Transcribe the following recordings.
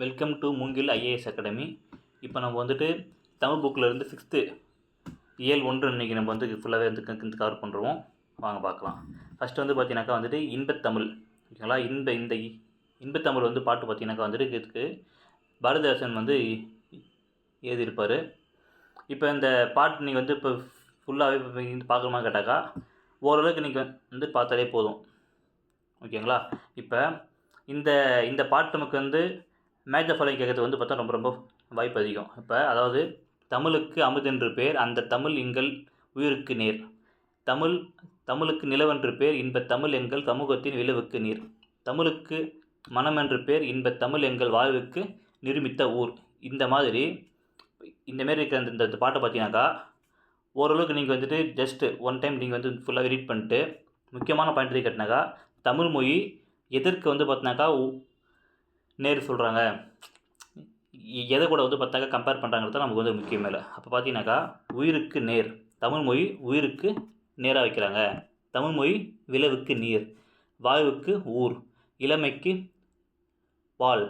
Welcome to மூங்கில் IAS academy. இப்போ நம்ம வந்துட்டு தமிழ் புக்கில் இருந்து 6th இயல் 1 இன்றைக்கி நம்ம வந்து ஃபுல்லாகவே வந்து கவர் பண்ணுறோம். வாங்க பார்க்கலாம். ஃபஸ்ட்டு வந்து பார்த்தீங்கன்னாக்கா வந்துட்டு இன்பத்தமிழ், ஓகேங்களா. இந்த இன்பத்தமிழ் வந்து பாட்டு பார்த்தீங்கன்னாக்கா வந்துட்டு இதுக்கு பாரதிதாசன் வந்து எழுதியிருப்பார். இப்போ இந்த பாட்டு நீங்கள் வந்து இப்போ ஃபுல்லாகவே பார்க்கணுமா கேட்டாக்கா ஓரளவுக்கு நீங்கள் வந்து பார்த்தாலே போதும், ஓகேங்களா. இப்போ இந்த பாட்டு நமக்கு வந்து மேட்ச் ஆஃப் ஃபாலோயிங் கேட்கறது வந்து பார்த்தா ரொம்ப வாய்ப்பு அதிகம். இப்போ அதாவது தமிழுக்கு அமுதென்று பேர், அந்த தமிழ் எங்கள் உயிருக்கு நேர். தமிழுக்கு நிலவென்று பேர், இன்பத் தமிழ் எங்கள் சமூகத்தின் விளைவுக்கு நீர். தமிழுக்கு மனமென்று பேர், இன்பத் தமிழ் எங்கள் வாழ்வுக்கு நிருமித்த ஊர். இந்தமாரி இருக்கிற இந்த பாட்டை பார்த்தீங்கன்னாக்கா ஓரளவுக்கு நீங்கள் வந்துட்டு ஜஸ்ட்டு ஒன் டைம் நீங்கள் வந்து ஃபுல்லாக ரீட் பண்ணிட்டு முக்கியமான பாயிண்ட் கேட்டினாக்கா தமிழ் மொழி எதற்கு வந்து பார்த்தினாக்கா நேர் சொல்கிறாங்க, எதை கூட வந்து பார்த்தாக்கா கம்பேர் பண்ணுறாங்கிறது நமக்கு வந்து முக்கியம் இல்லை. அப்போ பார்த்தீங்கன்னாக்கா உயிருக்கு நேர், தமிழ்மொழி உயிருக்கு நேராக வைக்கிறாங்க. தமிழ்மொழி விளைவுக்கு நீர், வாழ்வுக்கு ஊர், இளமைக்கு வாள்,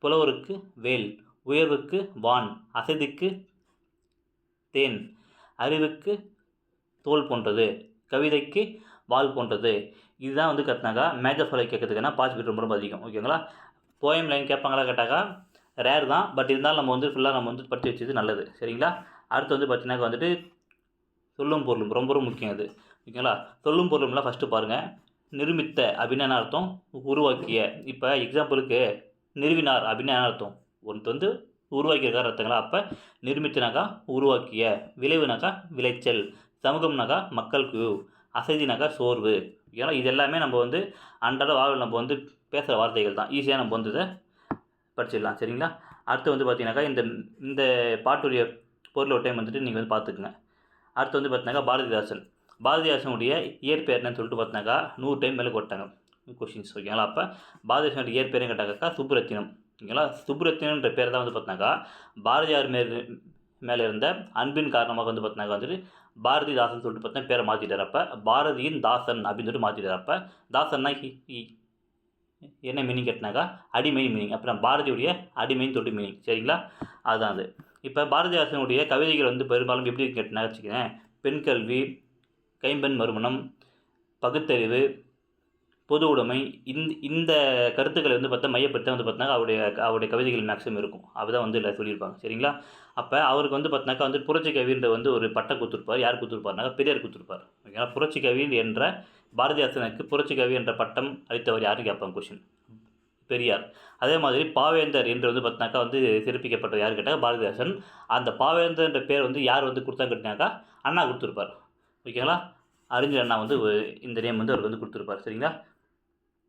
புலவருக்கு வேல், உயர்வுக்கு வான், அசதிக்கு தேன், அறிவுக்கு தோல் போன்றது, கவிதைக்கு வால் போன்றது. இதுதான் வந்து கட்டினாக்கா மேஜர் ஃபாலோ கேட்கறதுக்கான பாசிபிலிட்டி ரொம்ப அதிகம், ஓகேங்களா. போயம் லைன் கேட்பாங்களா கேட்டாக்கா ரேர் தான், பட் இருந்தாலும் நம்ம வந்து ஃபுல்லாக நம்ம வந்து படித்து வச்சது நல்லது, சரிங்களா. அடுத்து வந்து பார்த்தீங்கன்னாக்கா வந்துட்டு சொல்லும் பொருளும் ரொம்ப ரொம்ப முக்கியம் அது, ஓகேங்களா. சொல்லும் பொருளும்லாம் ஃபஸ்ட்டு பாருங்கள். நிருமித்த அப்படின்னு என்ன அர்த்தம்? உருவாக்கிய. இப்போ எக்ஸாம்பிளுக்கு நிறுவினார் அப்படின்னு என்ன அர்த்தம்? ஒன்று வந்து உருவாக்கியிருக்காரு அர்த்தங்களா. அப்போ நிர்மித்தனாக்கா உருவாக்கிய, விளைவுனாக்கா விளைச்சல், சமூகம்னாக்கா மக்களுக்கு, அசதினாக்கா சோர்வு, ஏன்னா இது எல்லாமே நம்ம வந்து அன்றாட வாழ்வில் நம்ம வந்து பேசுகிற வார்த்தைகள் தான். ஈஸியாக நம்ம வந்து இதை படிச்சிடலாம், சரிங்களா. அடுத்து வந்து பார்த்தீங்கன்னாக்கா இந்த பாட்டுடைய பொருள் ஒரு டைம் வந்துட்டு நீங்கள் வந்து பார்த்துக்குங்க. அடுத்து வந்து பார்த்தீங்கன்னாக்கா பாரதிதாசனுடைய இயற்பெயர் என்னன்னு சொல்லிட்டு பார்த்தீங்கன்னாக்கா 100 டைம் மேலே போட்டாங்க கொஷின்ஸ், ஓகேங்களா. அப்போ பாரதிதாசனுடைய இயற்பெயர்னு கேட்டாக்கா சுப்புரத்தினம், ஓகேங்களா. சுப்புரத்தினன்ற பேர் தான் வந்து பார்த்தினாக்கா பாரதியார் மேலே இருந்த அன்பின் காரணமாக வந்து பார்த்தினாக்கா வந்துட்டு பாரதிதாசன் சொல்லிட்டு பார்த்தா பேரை மாற்றிட்டார். அப்போ பாரதியின் தாசன் அப்படின்னு சொல்லிட்டு மாற்றிட்டார். அப்போ தாசன்னா என்ன மீனிங் கேட்டினாக்கா அடிமை மீனிங். அப்புறம் பாரதியுடைய அடிமைன்னு சொல்லிட்டு மீனிங், சரிங்களா. அதுதான் அது. இப்போ பாரதிதாசனுடைய கவிதைகள் வந்து பெரும்பாலும் எப்படி கேட்டினா வச்சுக்கிறேன், பெண் கல்வி, கைம்பெண் மறுமணம், பகுத்தறிவு, பொது உடைமை, இந்த கருத்துக்களை வந்து பார்த்தா மையப்படுத்த வந்து பார்த்தினாக்கா அவருடைய கவிதைகள் மேக்ஸிமம் இருக்கும். அதுதான் வந்து இல்லை சொல்லியிருப்பாங்க, சரிங்களா. அப்போ அவருக்கு வந்து பார்த்தினாக்கா வந்து புரட்சி கவின்ற வந்து ஒரு பட்டம் கொடுத்துருப்பார். யார் கொடுத்துருப்பாருனாக்கா பெரியார் கொடுத்துருப்பார், ஓகேங்களா. புரட்சி கவி என்ற பாரதிதாசனுக்கு புரட்சி கவி என்ற பட்டம் அளித்தவர் யாருன்னு கேட்பாங்க கொஷின், பெரியார். அதே மாதிரி பாவேந்தர் என்று வந்து பார்த்தினாக்கா வந்து சிறப்பிக்கப்பட்டவர் யார் கேட்டால் பாரதிதாசன். அந்த பாவேந்தர் என்ற பேர் வந்து யார் வந்து கொடுத்தாங்க கேட்டினாக்கா அண்ணா கொடுத்துருப்பார், ஓகேங்களா. அறிஞர் அண்ணா வந்து இந்த நேம் வந்து அவருக்கு வந்து கொடுத்துருப்பார், சரிங்களா.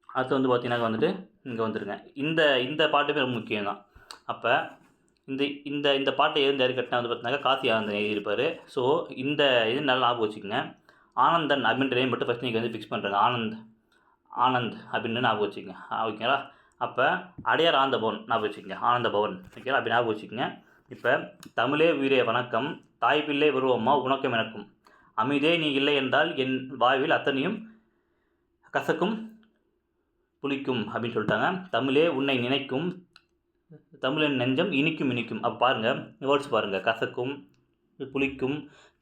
அடுத்து வந்து பார்த்தீங்கன்னா வந்துட்டு இங்கே வந்துருங்க. இந்த பாட்டுமே ரொம்ப முக்கியம் தான். அப்போ இந்த பாட்டை எழுந்து யார் கட்டினா வந்து பார்த்தீங்கன்னா காசி ஆனந்தன் எழுதியிருப்பார். ஸோ இது நல்லா ஞாபகம் வச்சுக்கோங்க. ஆனந்தன் அப்படின்ற நேம் மட்டும் ஃபஸ்ட் நீங்கள் வந்து ஃபிக்ஸ் பண்ணுறேங்க. ஆனந்த் அப்படின்னு ஞாபகம் வச்சுக்கோங்க, ஓகேங்களா. அப்போ அடையார் ஆனந்த பவன் ஞாபகம் வச்சுக்கோங்க, ஆனந்த பவன், ஓகேங்களா. அப்படி ஞாபகம் வச்சுக்கோங்க. இப்போ தமிழே உயிரே வணக்கம், தாய் பிள்ளை வருவோம்மா உனக்கும் எனக்கும், அமைதே நீ இல்லை என்றால் என் வாழ்வில் அத்தனையும் கசக்கும் புளிக்கும் அப்படின்னு சொல்லிட்டாங்க. தமிழே உன்னை நினைக்கும், தமிழின் நெஞ்சம் இனிக்கும். அப்போ பாருங்கள் வேர்ட்ஸ் பாருங்கள், கசக்கும், புளிக்கும்,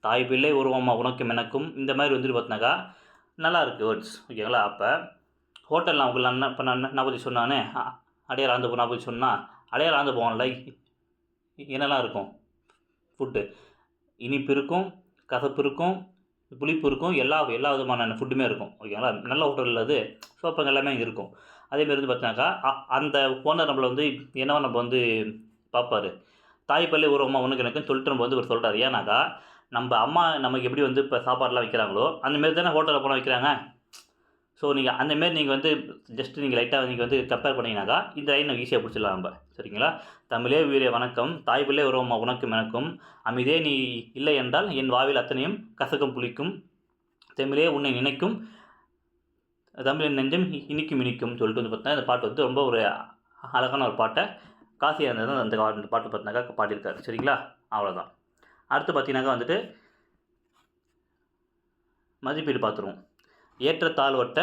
தாய் பிள்ளை உருவமா உனக்கும் எனக்கும், இந்த மாதிரி வந்துட்டு பார்த்தினாக்கா நல்லா இருக்குது வேர்ட்ஸ், ஓகேங்களா. அப்போ ஹோட்டலில் அவங்கள இப்போ நான் பற்றி சொன்னானே அடையார் ஆந்த போனா பற்றி சொன்னால் அடையார் ஆந்த போகல என்னெல்லாம் இருக்கும் ஃபுட்டு, இனிப்பு இருக்கும், கசப்பு இருக்கும், புளிப்பு இருக்கும், எல்லா விதமான ஃபுட்டுமே இருக்கும், ஓகேங்களா. நல்ல ஹோட்டலில் அது. ஸோ அப்போ எல்லாமே இங்கே இருக்கும். அதேமாரி வந்து பார்த்தினாக்கா அந்த ஓனர் நம்மளை வந்து என்னவா நம்ம வந்து பார்ப்பார், தாய்ப்பள்ளி உருவமாக ஒன்றுக்கு எனக்குன்னு சொல்லிட்டு நம்ம வந்து ஒரு சொல்கிறார். ஏன்னாக்கா நம்ம அம்மா நமக்கு எப்படி வந்து இப்போ சாப்பாடெலாம் வைக்கிறாங்களோ அந்தமாரி தானே ஹோட்டலில் போனால் வைக்கிறாங்க. ஸோ நீங்கள் அந்தமாரி நீங்கள் வந்து ஜஸ்ட்டு நீங்கள் லைட்டாக நீங்கள் வந்து கம்பேர் பண்ணிங்கனாக்கா இந்த லைன் நம்ம ஈஸியாக பிடிச்சிடலாம் நம்ம, சரிங்களா. தமிழே உயிரே வணக்கம், தாய் பிள்ளை உருவமா உனக்கும் எனக்கும், அமைதே நீ இல்லை என்றால் என் வாழ்வில் அத்தனையும் கசக்கும் புளிக்கும், தமிழே உன்னை நினைக்கும், தமிழின் நெஞ்சம் இனிக்கும் சொல்லிட்டு வந்து பார்த்தா இந்த பாட்டு வந்து ரொம்ப ஒரு அழகான ஒரு பாட்டை காசி ஆனந்தன் அந்த பாட்டு பார்த்தினாக்கா பாடியிருக்காரு, சரிங்களா. அவ்வளோதான். அடுத்து பார்த்தீங்கன்னாக்கா வந்துட்டு மதிப்பீடு பார்த்துருவோம். ஏற்றத்தாழ்வட்ட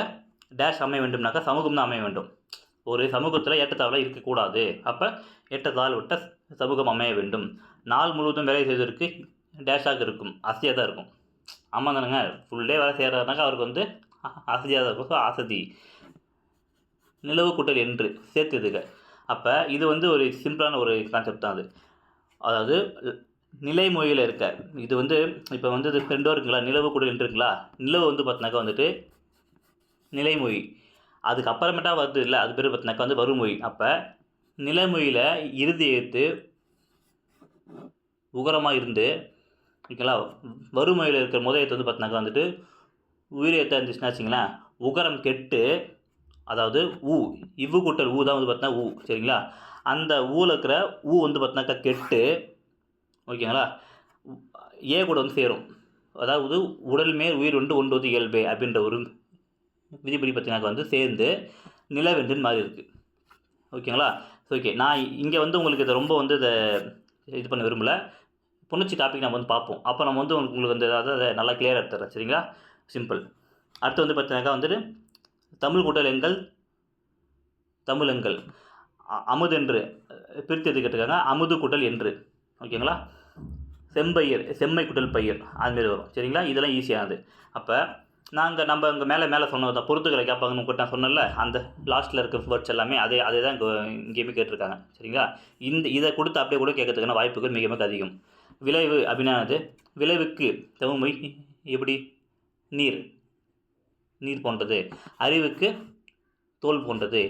டேஷ் அமைய வேண்டும்னாக்கா சமூகம் தான் அமைய வேண்டும், ஒரு சமூகத்தில் ஏற்றத்தாழ்வு இருக்கக்கூடாது. அப்போ ஏற்றத்தாழ்வுட்ட சமூகம் அமைய வேண்டும். நாள் முழுவதும் வேலை செய்வதற்கு டேஷாக இருக்கும், அசதியாக தான் இருக்கும். ஆமாம் தானேங்க, ஃபுல் டே வேலை செய்கிறாருனாக்கா அவருக்கு வந்து அசதியாக தான் இருக்கும். ஸோ அசதி நிலவு கூட்டல் என்று சேர்த்துதுங்க. அப்போ இது வந்து ஒரு சிம்பிளான ஒரு கான்செப்ட் தான் அது. அதாவது நிலைமொழியில் இருக்க இது வந்து இப்போ வந்து இது ரெண்டும் இருக்குங்களா, நிலவு கூட்டல் என்று இருக்குங்களா. நிலவு வந்து பார்த்தினாக்கா வந்துட்டு நிலைமொழி, அதுக்கப்புறமேட்டா வருது இல்லை, அது பேர் பார்த்தினாக்கா வந்து வருமொழி. அப்போ நிலைமொழியில் இறுதி எழுத்து உகரமாக இருந்து ஓகேங்களா, வறுமையில் இருக்கிற முதல் எழுத்து வந்து பார்த்தினாக்கா வந்துட்டு உயிர் எழுத்தாக இருந்துச்சுன்னா வச்சிங்களேன், உகரம் கெட்டு, அதாவது ஊ இவ்வு கூட்டல் ஊ தான் வந்து பார்த்தினா ஊ, சரிங்களா. அந்த ஊவில் இருக்கிற ஊ வந்து பார்த்தினாக்கா கெட்டு ஓகேங்களா, ஏ கூட வந்து சேரும். அதாவது உடல் மேல் உயிர் ஒன்றுவது இயல்பே அப்படின்ற ஒரு விதிப்படி பார்த்தினாக்கா வந்து சேர்ந்து நிலவென்றுன்னு மாறி இருக்குது. ஓகேங்களா. ஓகே, நான் இங்கே வந்து உங்களுக்கு இதை ரொம்ப வந்து இதை இது பண்ண விரும்பலை. புணர்ச்சி டாபிக் நம்ம வந்து பார்ப்போம். அப்போ நம்ம வந்து உங்களுக்கு வந்து அதை நல்லா கிளியராக எடுத்துறேன், சரிங்களா. சிம்பிள். அடுத்து வந்து பார்த்தினாக்கா வந்துட்டு தமிழ் கூட்டல் எண்கள், தமிழெண்கள் அமுதென்று பிரித்து எடுத்துக்கிட்டுருக்காங்க. அமுது கூட்டல் என்று, ஓகேங்களா. செம்பயிர், செம்மை கூட்டல் பயிர், அதுமாரி வரும், சரிங்களா. இதெல்லாம் ஈஸியானது. அப்போ நம்ம இங்கே மேலே சொன்னது தான் பொறுத்துக்களை கேட்பாங்கன்னு உங்கள்கிட்ட நான் சொன்னேன்ல, அந்த லாஸ்ட்டில் இருக்க வேர்ட்ஸ் எல்லாமே அதே தான் இங்கேயுமே கேட்டிருக்காங்க, சரிங்களா. இதை கொடுத்து அப்படியே கூட கேட்கறதுக்கான வாய்ப்புகள் மிக மிக அதிகம். விளைவு அப்படின்னா அது விளைவுக்கு தமிழ்மொழி எப்படி, நீர் போன்றது. அறிவுக்கு தோல் போன்றது.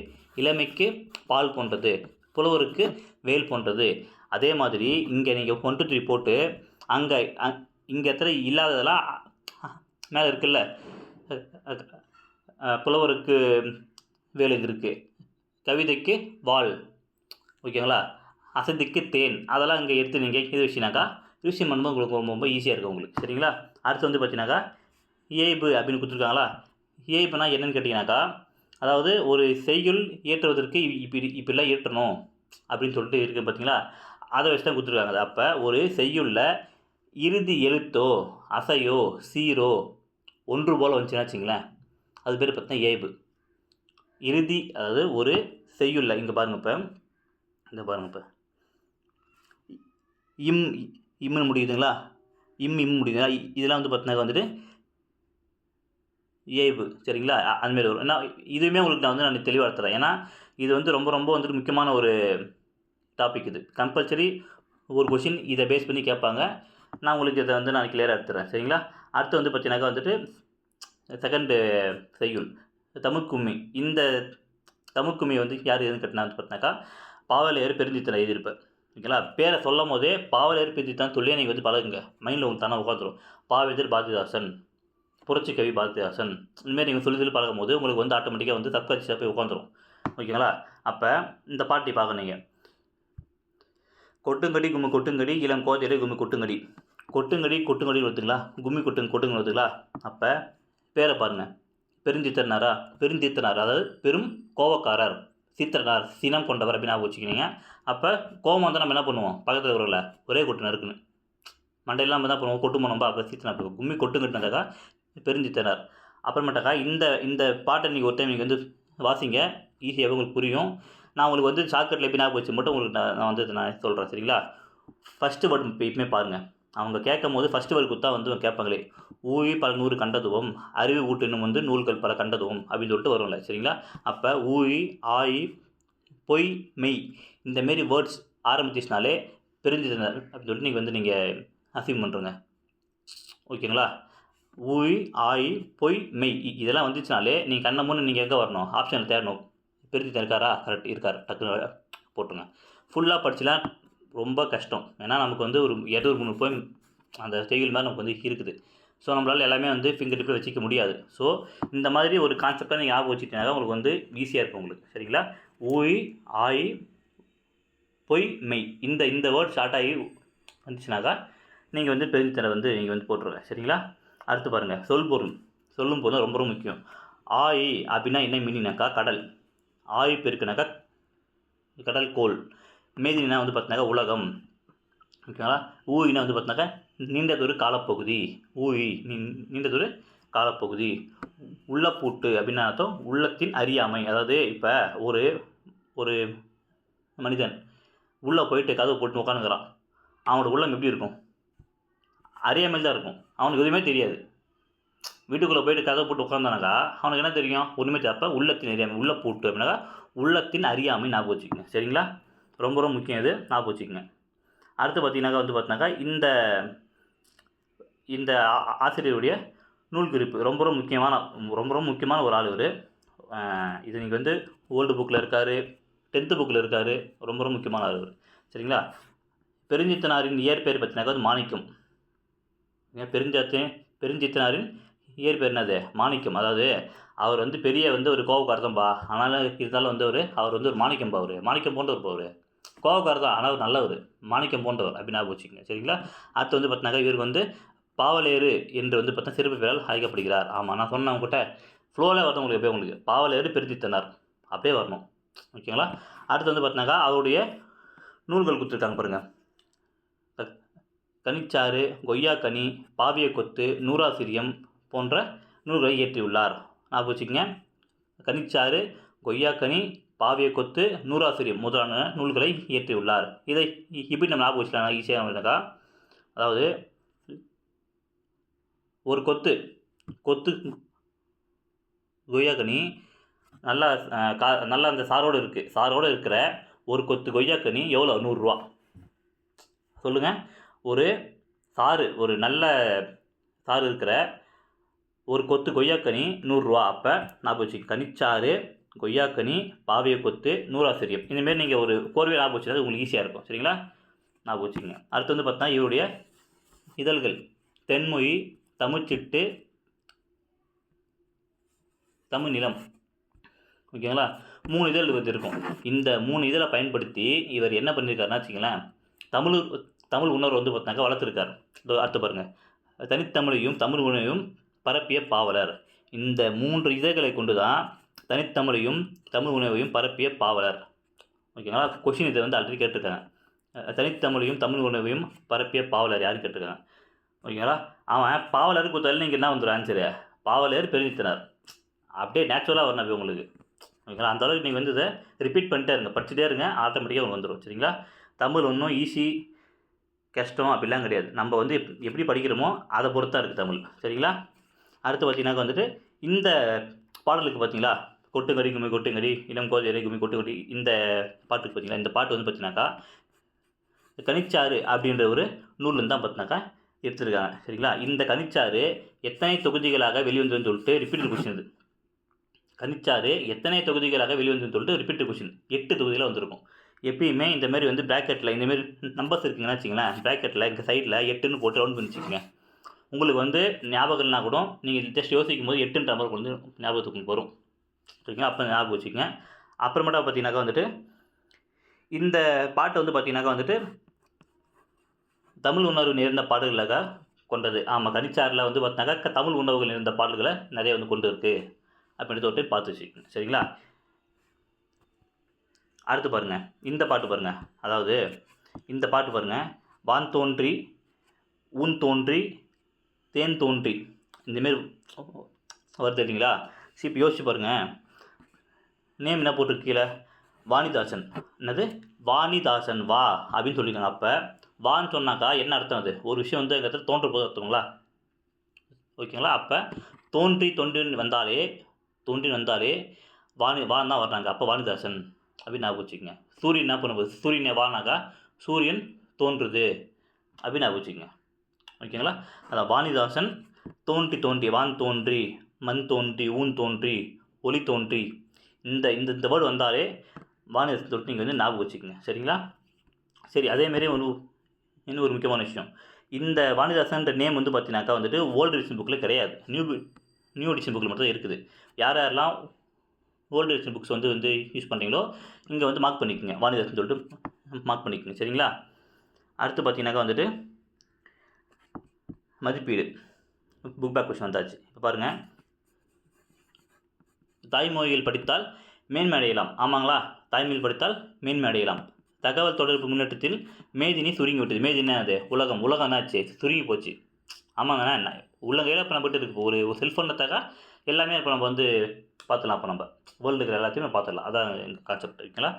இளமைக்கு பால் போன்றது. புலவருக்கு வேல் போன்றது. அதே மாதிரி இங்கே நீங்கள் 1 2 3 போட்டு அங்கே இங்கே எத்தனை இல்லாததெல்லாம் மேலே இருக்குல்ல, புலவருக்கு வேல் எங்கே இருக்குது, கவிதைக்கு வால், ஓகேங்களா, அசதிக்கு தேன், அதெல்லாம் இங்கே எடுத்து நீங்கள் இது வச்சுனாக்கா விஷயம் பண்ணும்போது உங்களுக்கு ரொம்ப ரொம்ப ஈஸியாக இருக்கும் உங்களுக்கு, சரிங்களா. அடுத்து வந்து பார்த்தீங்கன்னாக்கா இயைபு அப்படின்னு கொடுத்துருக்காங்களா. இயைபுனா என்னன்னு கேட்டிங்கனாக்கா, அதாவது ஒரு செய்யுள் இயற்றுவதற்கு இப்படிலாம் இயற்றணும் அப்படின்னு சொல்லிட்டு இருக்குது பார்த்தீங்களா, அதை வச்சு தான் கொடுத்துருக்காங்க. அப்போ ஒரு செய்யுளில் இறுதி எழுத்தோ அசையோ சீரோ ஒன்று போல் வந்துச்சுன்னா வச்சுங்களேன், அது பேர் பார்த்தீங்கன்னா இயைபு. இறுதி, அதாவது ஒரு செய்யுளில் இங்கே பாருங்கள், இப்போ இம்முன்னு முடியுதுங்களா, இம் முடியுதுங்களா, இதெல்லாம் வந்து பார்த்தீங்கன்னா வந்துட்டு இயைபு, சரிங்களா. அதுமாரி வரும். ஏன்னா இதுவுமே உங்களுக்கு நான் தெளிவாக தரேன். ஏன்னா இது வந்து ரொம்ப ரொம்ப வந்துட்டு முக்கியமான ஒரு டாபிக். இது கம்பல்சரி ஒரு கொஷின் இதை பேஸ் பண்ணி கேட்பாங்க. நான் உங்களுக்கு இதை வந்து நான் கிளியராக எடுத்துறேன், சரிங்களா. அடுத்து வந்து பார்த்தீங்கன்னாக்கா வந்துட்டு செகண்டு செய்யுள் தமிழ்கும்மி. இந்த தமிழ்கும்மி வந்து யார் எதுன்னு கேட்டினா வந்து பார்த்தினாக்கா பாவலையர் பெருஞ்சித்தனை எழுதியிருப்பேன், ஓகேங்களா. பேரை சொல்லும் போதே பாவலையர் பெருஞ்சித்தான் சொல்லியே நீங்கள் வந்து பழகுங்க, மைண்டில் உங்களுக்கு தானே உட்காந்துரும். பாவேந்தர் பாரதிதாசன், புரட்சி கவி பாரதிதாசன், இந்தமாரி நீங்கள் சொல்லி பழகும் போது உங்களுக்கு வந்து ஆட்டோமேட்டிக்காக வந்து தற்காட்சியாக போய் உட்காந்துரும், ஓகேங்களா. அப்போ இந்த பாட்டி பார்க்க நீங்கள் கொட்டுங்கடி கும்மி கொட்டுங்கடி இளம் கோதையிலே கும்மி கொட்டுங்கடி, கொட்டுங்கடி வருதுங்களா, கும்மி கொட்டுங்க வருதுங்களா. அப்போ பேரை பாருங்கள், பெருஞ்சித்தனார், அதாவது பெரும் கோவக்காரர், சித்திரனார், சினம் கொண்டவர் அப்படின்னு வச்சுக்கினீங்க. அப்போ கோவம் வந்தால் நம்ம என்ன பண்ணுவோம், பக்கத்தில் இருக்கிறல ஒரே கொட்டு நறுக்குன்னு மண்டையெல்லாம் நம்ம தான் பண்ணுவோம், கொட்டு போனோம்பா. அப்போ சித்தனா கும்மி கொட்டுங்கட்டினாக்கா பெருஞ்சித்தனார். அப்புறமேட்டாக்கா இந்த பாட்டை நீங்கள் ஒரு டைம் நீங்கள் வந்து வாசிங்க, ஈஸியாக உங்களுக்கு புரியும். நான் உங்களுக்கு வந்து ஷார்ட்கட்டில் எப்படி ஞாபகம் வச்சு மட்டும் உங்களுக்கு நான் வந்து நான் சொல்கிறேன், சரிங்களா. ஃபஸ்ட்டு வேர்டு எப்பயுமே பாருங்கள், அவங்க கேட்கும் போது ஃபஸ்ட்டு வேர்டு கொடுத்தா வந்து கேட்பாங்களே, ஊழி பல நூறு கண்டதுவும் அறிவு ஊட்டினும் வந்து நூல்கள் பல கண்டதுவும் அப்படின்னு சொல்லிட்டு வரும்ல, சரிங்களா. அப்போ ஊழி ஆயி பொய் மெய் இந்தமாரி வேர்ட்ஸ் ஆரம்பிச்சிச்சுனாலே பெருஞ்சித்தனார் அப்படின்னு சொல்லிட்டு நீங்கள் வந்து நீங்கள் அசீவ் பண்ணுறங்க, ஓகேங்களா. ஊழி ஆயி பொய் மெய் இதெல்லாம் வந்துச்சுனாலே நீங்கள் கண்ணை மூணு நீங்கள் எங்கே வரணும், ஆப்ஷனில் தேடணும். பெருஞ்சித்தன் இருக்காரா, கரெக்ட் இருக்கார், டக்குன்னு போட்டுருங்க. ஃபுல்லாக படிச்சுலாம் ரொம்ப கஷ்டம். ஏன்னா நமக்கு வந்து ஒரு 200-300 போய் அந்த செய்யுள் மாதிரி நமக்கு வந்து இருக்குது. ஸோ நம்மளால் எல்லாமே வந்து ஃபிங்கர் டிப்பில் வச்சுக்க முடியாது. ஸோ இந்த மாதிரி ஒரு கான்செப்டாக நீங்கள் ஞாபகம் வச்சுக்கிட்டீங்கன்னா உங்களுக்கு வந்து ஈஸியாக இருக்கும் உங்களுக்கு, சரிங்களா. ஊழி ஆயி பொய் மெய் இந்த வேர்ட் ஸ்டார்ட் ஆகி வந்துச்சுனாக்கா நீங்கள் வந்து பெருஞ்சித்தனை வந்து நீங்கள் வந்து போட்டுருங்க, சரிங்களா. அடுத்து பாருங்கள், சொல்லும் போது ரொம்ப ரொம்ப முக்கியம். ஆயி அப்படின்னா என்ன மீனிங்னாக்கா கடல், ஆயி பெருக்குனாக்கா கடல் கோள், மேதினா வந்து பார்த்தினாக்கா உலகம், ஓகேங்களா. ஊழினா வந்து பார்த்தினாக்கா நீண்டதொரு காலப்பகுதி, ஊழி நீண்டதொரு காலப்பகுதி. உள்ளப்பூட்டு அப்படின்னா அர்த்தம் உள்ளத்தின் அறியாமை. அதாவது இப்போ ஒரு ஒரு மனிதன் உள்ளே போயிட்டு கதவு போட்டு உட்காந்துக்கிறான். அவனோட உள்ளம் எப்படி இருக்கும்? அறியாமல் தான் இருக்கும். அவனுக்கு எதுவுமே தெரியாது. வீட்டுக்குள்ளே போயிட்டு கதவை போட்டு உட்காந்தானாக்கா அவனுக்கு என்ன தெரியும்? ஒன்றுமே அப்போ உள்ளத்தின் அறியாமை. உள்ள பூட்டு அப்படின்னாக்கா உள்ளத்தின் அறியாமை ஞாபகம் வச்சுக்கோங்க. சரிங்களா? ரொம்ப ரொம்ப முக்கியம் இது, ஞாபகம் வச்சுக்கோங்க. அடுத்து பார்த்தீங்கன்னாக்கா இந்த இந்த ஆசிரியருடைய நூல் குறிப்பு ரொம்ப ரொம்ப முக்கியமான ஒரு ஆள் இவர். இது நீங்கள் வந்து ஓல்டு புக்கில் இருக்கார், 10th புக்கில் இருக்கார். ரொம்ப முக்கியமான ஆள் இவர். சரிங்களா? பெருஞ்சித்தனாரின் இயற்பெயர் பார்த்தீங்கன்னாக்கா மாணிக்கம். பெருஞ்சித்தனாரின் இயற்பெயர் என்னது? மாணிக்கம். அதாவது அவர் வந்து பெரிய வந்து ஒரு கோவக்காரதம்பா. ஆனாலும் இருந்தாலும் வந்து அவர் வந்து ஒரு மாணிக்கம்பா. மாணிக்கம் போன்றவர். அவர் கோவக்காரர் தான், ஆனால் அவர் நல்லவர். மாணிக்கம் போன்றவர் அப்படின்னு ஞாபகம் வச்சுக்கோங்க. சரிங்களா? அடுத்து வந்து பார்த்தீங்கன்னாக்கா இவருக்கு வந்து பாவலேறு என்று வந்து பார்த்தா சிறப்பு பெயரால் அழைக்கப்படுகிறார். ஆமாம், நான் சொன்னேன் உங்கள்கிட்ட ஃப்ளோவில் வரணும் உங்களுக்கு பாவலேறு பெருஞ்சித்தனார் அப்படியே வரணும். ஓகேங்களா? அடுத்து வந்து பார்த்தீங்கன்னாக்கா அவருடைய நூல்கள் கொடுத்துருக்காங்க பாருங்கள். கனிச்சாறு, கொய்யாக்கனி, பாவியக்கொத்து, நூறாசிரியம் போன்ற நூல்களை இயற்றியுள்ளார். ஞாபகம் வச்சுக்கோங்க. கனிச்சாறு, கொய்யாக்கனி, பாவியக்கொத்து, நூறாசிரியம் முதலான நூல்களை இயற்றியுள்ளார். இதை இப்படி நம்ம ஞாபகம் வச்சுக்கலாம் ஈஸியாக. அதாவது ஒரு கொத்து கொய்யாக்கனி நல்லா அந்த சாரோடு இருக்கிற ஒரு கொத்து கொய்யாக்கனி எவ்வளோ? 100 ரூபா. சொல்லுங்கள். ஒரு நல்ல சாறு இருக்கிற ஒரு கொத்து கொய்யாக்கனி 100 ரூபா. அப்போ ஞாபகம் வச்சுக்கோங்க. கனிச்சாறு, கொய்யாக்கனி, பாவியக்கொத்து, நூறாசிரியம். இந்தமாரி நீங்கள் ஒரு கோர்வையை ஞாபகம் வச்சுக்கிறது உங்களுக்கு ஈஸியாக இருக்கும். சரிங்களா? ஞாபகம் வச்சுக்கோங்க. அடுத்து வந்து பார்த்தா இவருடைய இதழ்கள் தென்மொழி, தமிழ்ச்சிட்டு, தமிழ் நிலம். ஓகேங்களா? 3 இதழ் இருக்கும். இந்த 3 இதழை பயன்படுத்தி இவர் என்ன பண்ணியிருக்காருன்னா வச்சுங்களேன், தமிழ் உணர்வு வந்து பார்த்தாக்கா வளர்த்துருக்கார். அடுத்து பாருங்கள். தனித்தமிழையும் தமிழ் உணவையும் பரப்பிய பாவலர். இந்த 3 இதழ்களை கொண்டு தான் தனித்தமிழையும் தமிழ் உணவையும் பரப்பிய பாவலர். ஓகேங்களா? கொஷின் இதை வந்து ஆல்ரெடி கேட்டிருக்காங்க. தனித்தமிழையும் தமிழ் உணவையும் பரப்பிய பாவலர் யாரும் கேட்டிருக்காங்க. ஓகேங்களா? அவன் பாவலருக்கு கொடுத்தாலும் நீங்கள் என்ன வந்துடும் ஆன்சரு? பாவலர் பெருஞ்சித்தனார். அப்படியே நேச்சுரலாக வரணும் உங்களுக்கு. ஓகேங்களா? அந்த அளவுக்கு நீங்கள் வந்து இதை ரிப்பீட் பண்ணிட்டே இருங்க, படிச்சுட்டே இருங்க, ஆட்டோமேட்டிக்காக உங்களுக்கு வந்துடும். சரிங்களா? தமிழ் ஒன்றும் ஈஸி கஷ்டம் அப்படிலாம் கிடையாது. நம்ம வந்து எப்படி படிக்கிறோமோ அதை பொறுத்தான் இருக்குது தமிழ். சரிங்களா? அடுத்து பார்த்தீங்கன்னாக்கா வந்துட்டு இந்த பாடலுக்கு பார்த்தீங்களா, கொட்டுங்கடி கும்மி கொட்டுங்கடி இளம் கோதை கும்மி கொட்டுங்கடி, இந்த பாட்டுக்கு பார்த்தீங்களா, இந்த பாட்டு வந்து பார்த்தீங்கன்னாக்கா கனிச்சாறு அப்படின்ற ஒரு நூல்லேருந்து தான் பார்த்தினாக்கா எடுத்துருக்காங்க. சரிங்களா? இந்த கனிச்சாறு எத்தனை தொகுதிகளாக வெளிவந்ததுன்னு சொல்லிட்டு ரிப்பீட்டட் கொஸ்டின். இது கனிச்சாறு எத்தனை தொகுதிகளாக வெளிவந்ததுன்னு சொல்லிட்டு ரிப்பீட்டட் கொஸ்டின் 8 தொகுதியில் வந்திருக்கும். எப்பயுமே இந்தமாரி வந்து ப்ராக்கெட்டில் இந்தமாரி நம்பர்ஸ் இருக்குங்கன்னா வச்சிங்களேன், ப்ராக்கெட்டில் இந்த சைடில் 8ன்னு போட்டு ரவுண்ட் பண்ணி வச்சுக்கோங்க. உங்களுக்கு வந்து ஞாபகம் இல்லைனா கூட நீங்கள் ஜஸ்ட் யோசிக்கும் போது 8ன்ற நம்பர் வந்து ஞாபகத்துக்கு வரும். சரிங்களா? அப்போ ஞாபகம் வச்சுக்கோங்க. அப்புறமேட்டா பார்த்தீங்கன்னாக்கா வந்துட்டு இந்த பாட்டை வந்து பார்த்தீங்கன்னாக்கா வந்துட்டு தமிழ் உணர்வு நிறைந்த பாடல்களாக கொண்டது. ஆமாம், கனிச்சாரில் வந்து பார்த்தீங்கன்னாக்கா தமிழ் உணவுகள் நிறைந்த பாடல்களை நிறைய வந்து கொண்டு இருக்குது அப்படின்னு சொல்லிட்டு பார்த்து வச்சுக்கோங்க. சரிங்களா? அடுத்து பாருங்கள், இந்த பாட்டு பாருங்கள். அதாவது இந்த பாட்டு பாருங்கள். வான் தோன்றி, ஊன் தோன்றி, தேன் தோன்றி, இந்தமாரி வருது இல்லைங்களா? இப்போ யோசிச்சு பாருங்கள். நேம் என்ன போட்டிருக்கு கீழே? வாணிதாசன். என்னது? வாணிதாசன் வா அப்படின்னு சொல்லியிருக்காங்க. அப்போ வான்னு சொன்னாக்கா என்ன அர்த்தம்? அது ஒரு விஷயம் வந்து எங்கள் இடத்துல தோன்ற போது அர்த்தங்களா? ஓகேங்களா? அப்போ தோன்றின்னு வந்தாலே வான் தான் வர்றாங்க. அப்போ வாணிதாசன் அப்படின்னு ஞாபகம் வச்சுக்கோங்க. சூரியன் என்ன பண்ணும்போது சூரியனை வானாக்கா சூரியன் தோன்றுது அப்படின்னு ஞாபகம் வச்சுக்கோங்க. ஓகேங்களா? அதான் வாணிதாசன் தோன்றி வான் தோன்றி, மண் தோன்றி, ஊன் தோன்றி, ஒளி தோன்றி, இந்த இந்த வேர்டு வந்தாலே வாணிதாசன் தொட்டு நீங்கள் வந்து ஞாபகம் வச்சுக்கோங்க. சரிங்களா? சரி, அதேமாரி இன்னும் ஒரு முக்கியமான விஷயம். இந்த வாணிதாசன்ற நேம் வந்து பார்த்தீங்கன்னாக்கா வந்துட்டு ஓல்டு எடிஷன் புக்கில் கிடையாது, நியூ எடிஷன் புக்கில் மட்டும் தான் இருக்குது. யாரெல்லாம் ஓல்டு எடிஷன் புக்ஸ் வந்து யூஸ் பண்ணுறீங்களோ இங்கே வந்து மார்க் பண்ணிக்கோங்க, வாணிதாசன் சொல்லிட்டு மார்க் பண்ணிக்கோங்க. சரிங்களா? அடுத்து பார்த்தீங்கன்னாக்கா வந்துட்டு மதிப்பீடு புக் பேக் கொஸ்டின் வந்தாச்சு. இப்போ பாருங்கள். தாய்மொழியில் படித்தால் மேன்மை அடையலாம். ஆமாங்களா? தாய்மொழியில் படித்தால் மேன்மை அடையலாம். தகவல் தொடர்பு முன்னேற்றத்தில் மேதினி சுருங்கி விட்டது. மேதினா அது உலகம் என்னாச்சு? சுருங்கி போச்சு. ஆமாங்க. உள்ளங்கையில் இப்போ நம்மகிட்ட இருக்குது. ஒரு ஒரு செல்ஃபோன் எடுத்தாக்கா எல்லாமே இப்போ நம்ம வந்து பார்த்துடலாம். இப்போ நம்ம வேர்ல்டு இருக்கிற எல்லாத்தையும் பார்த்துடலாம். அதான் எங்கள் கான்செப்ட். ஓகேங்களா?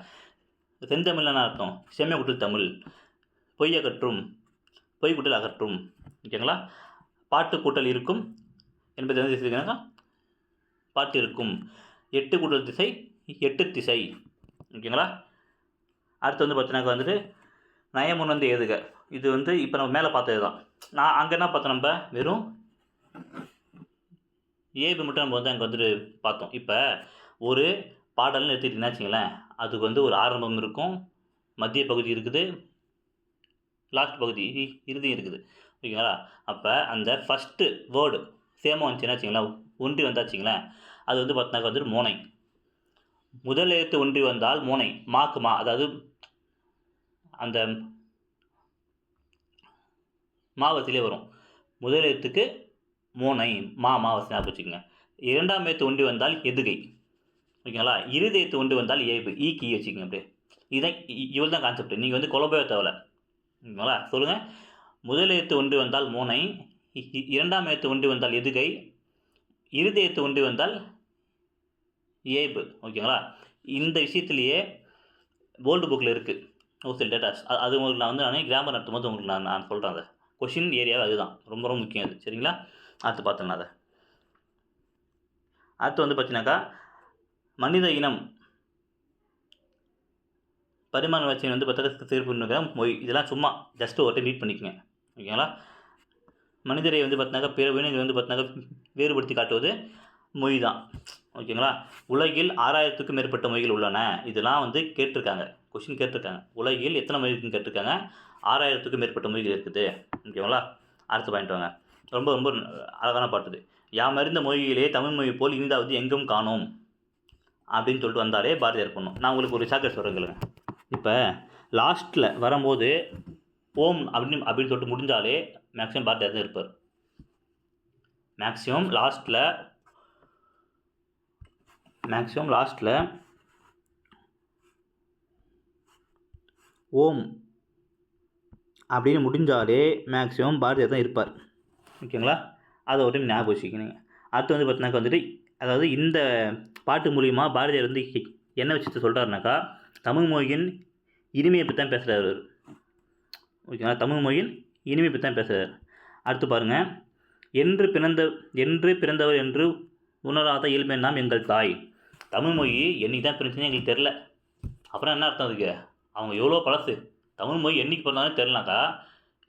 செந்தமிழ்னா என்ன அர்த்தம்? செம்மை குட்டில் தமிழ், பொய் அகற்றும், பொய் குட்டில் அகற்றும். ஓகேங்களா? பாட்டு கூட்டல் இருக்கும் என்பது எந்த திசைனாக்கா பாட்டு இருக்கும். 8 கூட்டல் திசை 8 திசை. ஓகேங்களா? அடுத்து வந்து பார்த்தீங்கன்னாக்கா வந்துட்டு நயமுன் வந்து ஏதுக. இது வந்து இப்போ நம்ம மேலே பார்த்தது தான். நான் அங்கே என்ன பார்த்தோம், நம்ம வெறும் ஏபி மட்டும் நம்ம வந்து அங்கே வந்துட்டு பார்த்தோம். இப்போ ஒரு பாடல்னு எடுத்துக்கிட்டிங்கன்னா வச்சுங்களேன், அதுக்கு வந்து ஒரு ஆரம்பம் இருக்கும், மத்திய பகுதி இருக்குது, லாஸ்ட் பகுதி இறுதியும் இருக்குது. ஓகேங்களா? அப்போ அந்த ஃபஸ்ட்டு வேர்டு சேமாக வந்துச்சுன்னா வச்சுங்களேன், ஒன்றி வந்தாச்சுங்களேன், அது வந்து பார்த்தினாக்கா வந்துட்டு மோனை. முதல் எழுத்து ஒன்றி வந்தால் மோனை, மாக்கு மா, அதாவது அந்த மாவத்திலே வரும். முதல் எழுத்துக்கு மோனை, மாவசி ஞாபகம் வச்சுக்கோங்க. இரண்டாம் எழுத்து ஒன்றி வந்தால் எதுகை. ஓகேங்களா? இறுதி எழுத்து ஒன்றி வந்தால் ஏய்பு, ஈக்கி வச்சுக்கோங்க. அப்படியே இதுதான் இவ்வளோ தான் கான்செப்ட். நீங்கள் வந்து குழம்பவே தேவையில்ல. ஓகேங்களா? சொல்லுங்கள். முதல் எழுத்து ஒன்றி வந்தால் மோனை, இரண்டாம் எழுத்து ஒன்றி வந்தால் எதுகை, இறுதி எழுத்து ஒன்றி வந்தால் ஏய்பு. ஓகேங்களா? இந்த விஷயத்துலேயே போல்டு புக்கில் இருக்குது சில டேட்டாஸ். அது உங்களுக்கு நான் வந்து கிராமர் நடத்தும் போது உங்களுக்கு நான் சொல்கிறேன். அதை கொஷின் ஏரியாவை அதுதான் ரொம்ப ரொம்ப முக்கியம். அது சரிங்களா? அடுத்து பார்த்தோம்னா அதை அடுத்து வந்து பார்த்தீங்கன்னாக்கா மனித இனம் பரிமாண வளர்ச்சி வந்து பத்தகத்துக்கு தீர்ப்புனுக்கிற மொய். இதெல்லாம் சும்மா ஜஸ்ட்டு ஒரு டைம் ரீட் பண்ணிக்கோங்க. ஓகேங்களா? மனிதரை வந்து பார்த்தினாக்கா பிற விலங்குகள் வந்து பார்த்தினாக்கா வேறுபடுத்தி காட்டுவது மொய் தான். ஓகேங்களா? உலகில் 6000க்கும் மேற்பட்ட மொழிகள் உள்ளன. இதெல்லாம் வந்து கேட்டிருக்காங்க, கொஷின் கேட்டிருக்காங்க. உலகில் எத்தனை மொழிகளுக்கும் கேட்டிருக்காங்க? 6000க்கும் மேற்பட்ட மொழிகள் இருக்குது. ஓகேங்களா? அடுத்த பாயிண்ட் வாங்க. ரொம்ப ரொம்ப அழகான பாட்டுது. யாமறிந்த மொழியிலே தமிழ் மொழி போல் இனிதாவது எங்கும் காணோம் அப்படின்னு சொல்லிட்டு வந்தாலே பாரதியார் பண்ணும். நான் உங்களுக்கு ஒரு சாக்லேட் சொல்கிறேங்க. இப்போ லாஸ்ட்டில் வரும்போது ஓம் அப்படின்னு சொல்லிட்டு முடிஞ்சாலே மேக்ஸிமம் பாரதியார் தான் இருப்பார். மேக்ஸிமம் லாஸ்ட்டில் ஓம் அப்படின்னு முடிஞ்சாலே மேக்ஸிமம் பாரதியார் தான் இருப்பார். ஓகேங்களா? அதை ஒரு டைம் ஞாபகம் வச்சுக்கணுங்க. அடுத்து வந்து பார்த்தீங்கன்னாக்கா வந்துட்டு, அதாவது இந்த பாட்டு மூலிமா பாரதியார் வந்து என்ன விஷயத்தை சொல்கிறாருனாக்கா, தமிழ் மொழியின் இனிமையை பற்றி தான் பேசுகிறார். ஓகேங்களா? தமிழ் மொழியின் இனிமையை பற்றி தான் பேசுகிறார். அடுத்து பாருங்கள். என்று பிறந்தவர் என்று உணராத இயல்பை நாம் எங்கள் தாய். தமிழ் மொழி என்றைக்கு தான் பிறந்துச்சுன்னு எங்களுக்கு தெரில. அப்புறம் என்ன அர்த்தம் அதுக்கு? அவங்க எவ்வளோ பழசு. தமிழ் மொழி என்றைக்கு பிறந்தாலும் தெரிலனாக்கா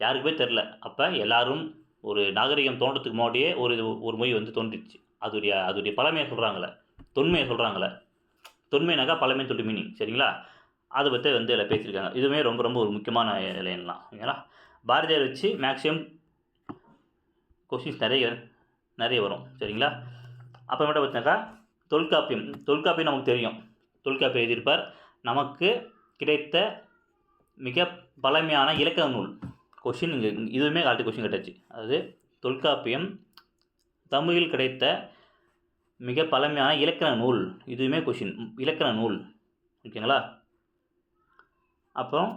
யாருக்குமே தெரில. அப்போ எல்லோரும் ஒரு நாகரிகம் தோன்றதுக்கு முன்னாடியே ஒரு மொழி வந்து தோன்றிடுச்சு. அதுடைய பழமையை சொல்கிறாங்களே, தொன்மையை சொல்கிறாங்களே. தொன்மைனாக்கா பழமைன்னு சொல்லிட்டு மீனிங். சரிங்களா? அதை பற்றி வந்து இதில் பேசியிருக்காங்க. இதுவுமே ரொம்ப ரொம்ப ஒரு முக்கியமான லைன்லாம். ஓகேங்களா? பாரதியார் வச்சு மேக்ஸிமம் கொஷின்ஸ் நிறைய வரும். சரிங்களா? அப்புறமேட்டு பார்த்தீங்கன்னாக்கா தொல்காப்பியம் நமக்கு தெரியும். தொல்காப்பியம் எழுதியிருப்பார். நமக்கு கிடைத்த மிக பழமையான இலக்கண நூல். கொஷின் இங்கே இதுவுமே காலத்து கொஷின் கேட்டாச்சு. அதாவது தொல்காப்பியம் தமிழில் கிடைத்த மிக பழமையான இலக்கண நூல். இதுவுமே கொஷின், இலக்கண நூல். ஓகேங்களா? அப்புறம்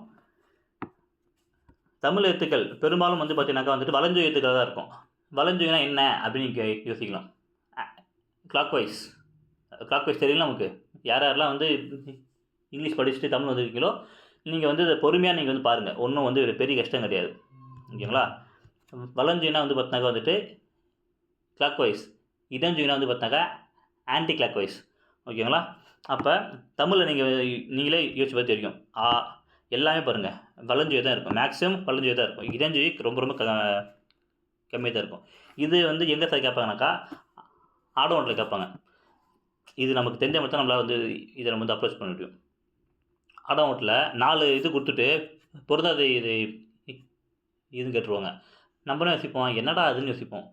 தமிழ் எழுத்துக்கள் பெரும்பாலும் வந்து பார்த்தீங்கன்னாக்கா வந்துட்டு வலஞ்சொய் எழுத்துக்கள் தான் இருக்கும். வலஞ்சொய்னா என்ன அப்படின்னு யோசிக்கலாம். கிளாக் வைஸ் தெரியல நமக்கு. யாரெல்லாம் வந்து இங்கிலீஷ் படிச்சுட்டு தமிழ் வந்துருக்கீங்களோ நீங்கள் வந்து இதை பொறுமையாக நீங்கள் வந்து பாருங்கள். ஒன்றும் வந்து பெரிய கஷ்டம் கிடையாது. ஓகேங்களா? வலஞ்சொய்னா வந்து பார்த்தினாக்கா வந்துட்டு கிளாக் வைஸ், இடஞ்சொய்னா வந்து பார்த்தினாக்கா ஆன்டி கிளாக் வைஸ். ஓகேங்களா? அப்போ தமிழில் நீங்களே யோசிச்சு பார்த்து தெரியும். எல்லாமே பாருங்கள் வலஞ்சொய் தான் இருக்கும். மேக்ஸிமம் வலஞ்சொய் தான் இருக்கும். இடஞ்சொய் ரொம்ப ரொம்ப கம்மியாக தான் இருக்கும். இது வந்து எங்கே சார் கேட்பாங்கனாக்கா ஆடோன்ட்டில் கேட்பாங்க. இது நமக்கு தெரிஞ்ச மட்டும் நம்மளால் வந்து இதை நம்ம வந்து அப்ரோச் பண்ண முடியும். ஆடோன்ட்டில் 4 இது கொடுத்துட்டு பொருந்தாது இதுன்னு கேட்டுருவாங்க. நம்மளும் யோசிப்போம், என்னடா அதுன்னு யோசிப்போம்.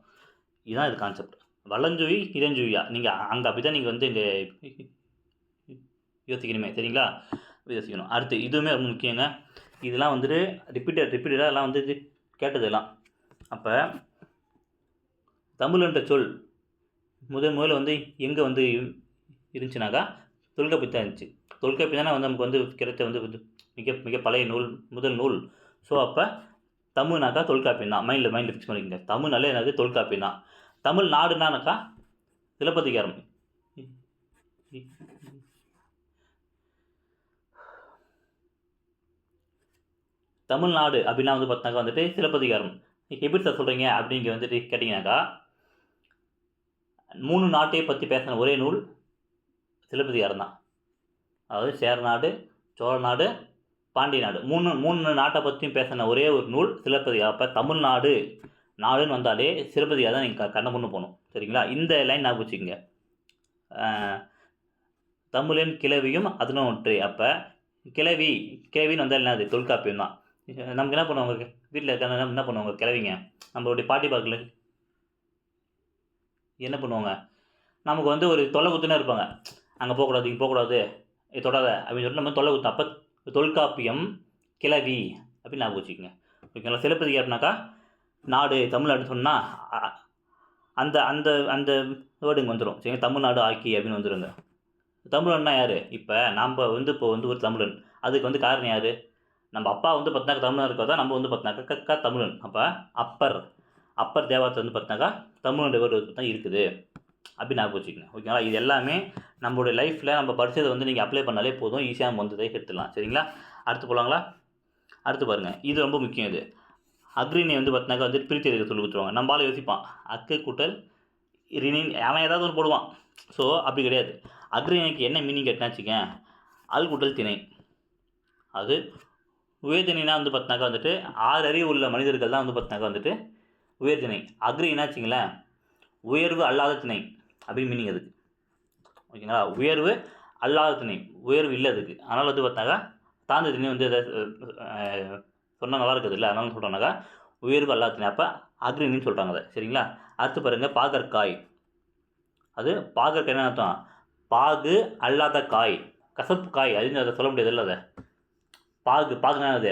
இதுதான் இது கான்செப்ட். வலஞ்சொய் இடஞ்சொய்யா நீங்கள் அங்கே அப்படி தான் நீங்கள் வந்து இங்கே யோசிக்கணுமே. சரிங்களா? யோசிக்கணும். அடுத்து இதுவுமே ரொம்ப முக்கியங்க. இதெல்லாம் வந்துட்டு ரிப்பீட்டடாக எல்லாம் வந்து கேட்டதெல்லாம். அப்போ தமிழ் என்ற சொல் முதல்ல வந்து எங்கே வந்து இருந்துச்சுனாக்கா தொல்காப்பியம் தான் இருந்துச்சு. தொல்காப்பியம் தானே வந்து நமக்கு வந்து கிடைத்த வந்து மிக மிக பழைய நூல், முதல் நூல். ஸோ அப்போ தமிழ்னாக்கா தொல்காப்பியம் தான். மைண்டில் ஃபிக்ஸ் பண்ணிக்கோங்க. தமிழ்னாலே என்னது தொல்காப்பியம் தான். தமிழ் நாடுனாக்கா சிலப்பதிகாரம். தமிழ்நாடு அப்படின்னா வந்து பார்த்தாக்கா வந்துட்டு சிலப்பதிகாரம். எப்படி சார் சொல்கிறீங்க அப்படிங்க வந்துட்டு கேட்டிங்கனாக்கா 3 நாட்டையை பற்றி பேசின ஒரே நூல் சிலப்பதிகாரம் தான். அதாவது சேர நாடு, சோழ நாடு, பாண்டிய நாடு, மூணு நாட்டை பற்றியும் பேசின ஒரே ஒரு நூல் சிலப்பதிகாரம். அப்போ தமிழ்நாடு நாடுன்னு வந்தாலே சிலப்பதிகாரம் தான் நீங்கள் கண்ண முன்னு போகணும். சரிங்களா? இந்த லைன் ஞாபகம் வச்சுக்கோங்க. தமிழின் கிளவியும் அதனும் ஒன்று. அப்போ கிளவின்னு வந்தால் என்ன, அது தொல்காப்பியம் தான். நமக்கு என்ன பண்ணுவாங்க, வீட்டில் இருக்க என்ன பண்ணுவாங்க கிளவிங்க, நம்மளுடைய பாட்டி பார்க்கல என்ன பண்ணுவாங்க, நமக்கு வந்து ஒரு தொல்லை குத்துனே இருப்பாங்க. அங்கே போகக்கூடாது, இங்கே போகக்கூடாது, இது தொடாத அப்படின்னு சொல்லிட்டு நம்ம தொல்லை குத்தோம். அப்போ தொல்காப்பியம் கிளவி அப்படின்னு ஞாபகம் வச்சுக்கோங்க. ஓகேங்களா? சிலப்பதிகாரம்னாக்கா நாடு, தமிழ்நாடு சொன்னால் அந்த அந்த அந்த வேர்டுங்க வந்துடும். சரிங்க? தமிழ்நாடு ஆக்கி அப்படின்னு வந்துடுங்க. தமிழன்னா யார்? இப்போ நம்ம வந்து ஒரு தமிழன். அதுக்கு வந்து காரணம் யார்? நம்ம அப்பா வந்து பார்த்தினாக்கா தமிழன் இருக்கிறதா, நம்ம வந்து பார்த்தினாக்கா கக்கா தமிழன். அப்போ அப்பர் தேவாரத்தை வந்து பார்த்தினாக்கா தமிழனுடைய வேர்டு தான் இருக்குது அப்படின்னு ஞாபகம் வச்சுக்கோங்க. ஓகேங்களா? இது எல்லாமே நம்மளுடைய லைஃப்பில் நம்ம படித்ததை வந்து நீங்கள் அப்ளை பண்ணாலே போதும், ஈஸியாக நம்ம வந்ததை எடுத்துடலாம். சரிங்களா? அடுத்து போகலாங்களா? அடுத்து பாருங்கள், இது ரொம்ப முக்கியம். இது அக்ரிணை வந்து பார்த்தினாக்கா வந்து பிரித்து எடுக்க சொல்லி கொடுத்துருவாங்க. நம்மளால யோசிப்பான், அக்கு கூட்டல் ரினின் அவன் ஏதாவது ஒன்று போடுவான். ஸோ அப்படி கிடையாது. அக்ரிணைக்கு என்ன மீனிங் கேட்டான்னு வச்சுக்கேன், அல் கூட்டல் திணை. அது உயர்திணைனா வந்து பார்த்தினாக்கா வந்துட்டு 6 அறிவு உள்ள மனிதர்கள் தான் வந்து பார்த்தினாக்கா வந்துட்டு உயர்திணை. அக்ரினா வச்சிங்களேன் உயர்வு அல்லாத திணை அப்படின்னு மீனிங் அதுக்கு. ஓகேங்களா? உயர்வு அல்லாத திணை, உயர்வு இல்லை அதுக்கு. அதனால் வந்து பார்த்தாக்கா தாழ்ந்த திணை வந்து சொன்னால் நல்லா இருக்குது இல்லை, அதனால சொல்கிறாங்கக்கா உயர்வு அல்லாத திணை. அப்போ அக்ரின்னு சொல்கிறாங்க அதை. சரிங்களா? அடுத்து பாருங்கள், பாகற்காய். அது பாகற்காய் என்ன அர்த்தம்? பாகு அல்லாத காய், கசப்பு காய் அதுன்னு அதை சொல்ல முடியாது இல்லை. அதை பாகுனா அது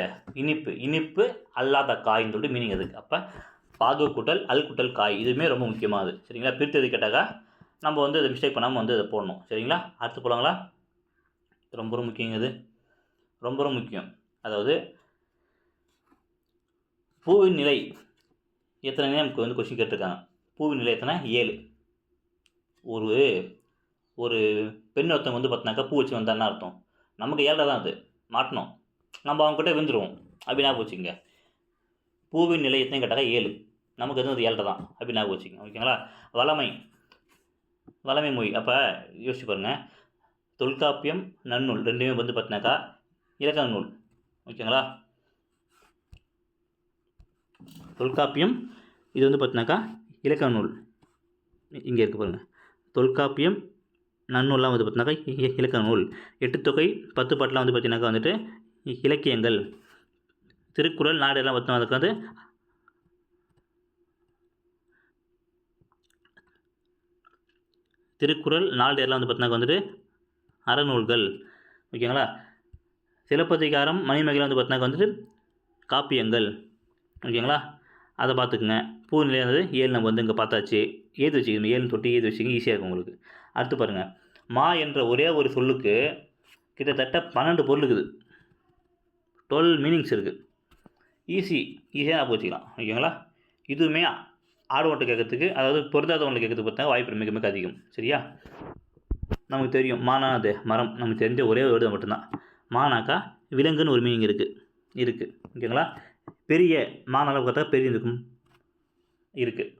இனிப்பு அல்லாத காய்ன்னு சொல்லிட்டு மீனிங் அதுக்கு. அப்போ பாகு கூட்டல் அல் கூட்டல் காய், இதுவுமே ரொம்ப முக்கியமானது. சரிங்களா? பிரித்து எது கேட்டாக்கா நம்ம வந்து அதை மிஸ்டேக் பண்ணாமல் வந்து அதை போடணும். சரிங்களா? அடுத்து போகலாங்களா? ரொம்ப முக்கியங்க, இது ரொம்ப முக்கியம். அதாவது பூவின் நிலை எத்தனை நமக்கு வந்து கொஸ்டின் கேட்டிருக்காங்க. பூவின் நிலை எத்தனை? 7. ஒரு பெண் ஒருத்தவங்க வந்து பார்த்தினாக்கா பூ வச்சு வந்தான்னு அர்த்தம். நமக்கு 7 தான் அது மாட்டணும், நம்ம அவங்ககிட்ட விழுந்துருவோம் அப்படின்னு ஞாபகம் வச்சுக்கோங்க. பூவின் நிலை எத்தனை கேட்டாக்கா 7, நமக்கு எதுவும் அது 7 தான் அப்படின்னு ஞாபகம் வச்சுக்கோங்க. ஓகேங்களா? வளமை மொழி. அப்போ யோசிச்சு பாருங்கள், தொல்காப்பியம் நன்னூல் ரெண்டுமே வந்து பார்த்தினாக்கா இலக்கண நூல். ஓகேங்களா? தொல்காப்பியம் இது வந்து பார்த்தினாக்கா இலக்கண நூல். இங்கே இருக்குது பாருங்கள், தொல்காப்பியம் நன்னூல்லாம் வந்து பார்த்தினாக்கா இலக்கண நூல். 8 தொகை 10 பாட்டெலாம் வந்து பார்த்தினாக்கா வந்துட்டு இலக்கியங்கள். திருக்குறள் நாடு எல்லாம் பார்த்தோம், அதுக்கு வந்து திருக்குறள் நாடு எல்லாம் வந்து பார்த்தினாக்கா வந்துட்டு அறநூல்கள். ஓகேங்களா? சிலப்பதிகாரம் மணிமேகலை வந்து பார்த்தினாக்கா வந்துட்டு காப்பியங்கள். ஓகேங்களா? அதை பார்த்துக்குங்க. பூநிலை வந்து 7 நம்ம வந்து இங்கே பார்த்தாச்சு. ஏது வச்சுக்கணும், 7 தொட்டி ஏது வச்சுக்கோங்க, ஈஸியாக இருக்கும் உங்களுக்கு. அடுத்து பாருங்கள், மா என்ற ஒரே ஒரு சொல்லுக்கு கிட்டத்தட்ட 12 பொருள் இருக்குது, 12 மீனிங்ஸ் இருக்குது. ஈஸியாக ஞாபகம் வச்சுக்கலாம். ஓகேங்களா? இதுவுமே ஆடுவோட்டை கேட்கறதுக்கு, அதாவது பொருந்தாதவங்களை கேட்கறதுக்கு பார்த்தா வாய்ப்பு மிக மிக அதிகம். சரியா? நமக்கு தெரியும் மானா அது மரம், நமக்கு தெரிஞ்ச ஒரே ஒரு வேர்டு மட்டும்தான். மானாக்கா விலங்குன்னு ஒரு மீனிங் இருக்குது. ஓகேங்களா? பெரிய மாநகரம் பார்த்தா பெரிய இருக்கும் இருக்குது.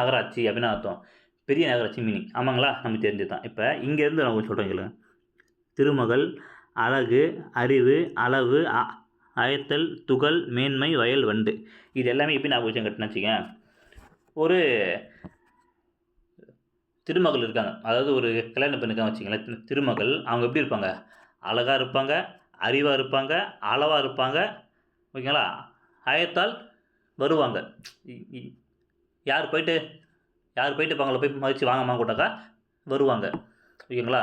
நகராட்சி அப்படின்னு அர்த்தம், பெரிய நகராட்சி மீனிங். ஆமாங்களா? நமக்கு தெரிஞ்சது தான். இப்போ இங்கேருந்து நான் சொல்கிறேன் கேளுங்க. திருமகள், அழகு, அறிவு, அளவு, அயத்தல், துகள், மேன்மை, வயல், வண்டு, இது எல்லாமே எப்படி நான் விஷயம் கட்டினா வச்சுக்க. ஒரு திருமகள் இருக்காங்க, அதாவது ஒரு கல்யாண பெண் இருக்காங்க வச்சுங்களேன். திருமகள் அவங்க எப்படி இருப்பாங்க? அழகாக இருப்பாங்க, அறிவாக இருப்பாங்க, அளவாக இருப்பாங்க. ஓகேங்களா? அயத்தால் வருவாங்க. யார் போயிட்டு இப்போ அவங்கள போய் மதித்து வாங்கம்மா கூட்டாக்கா வருவாங்க. ஓகேங்களா?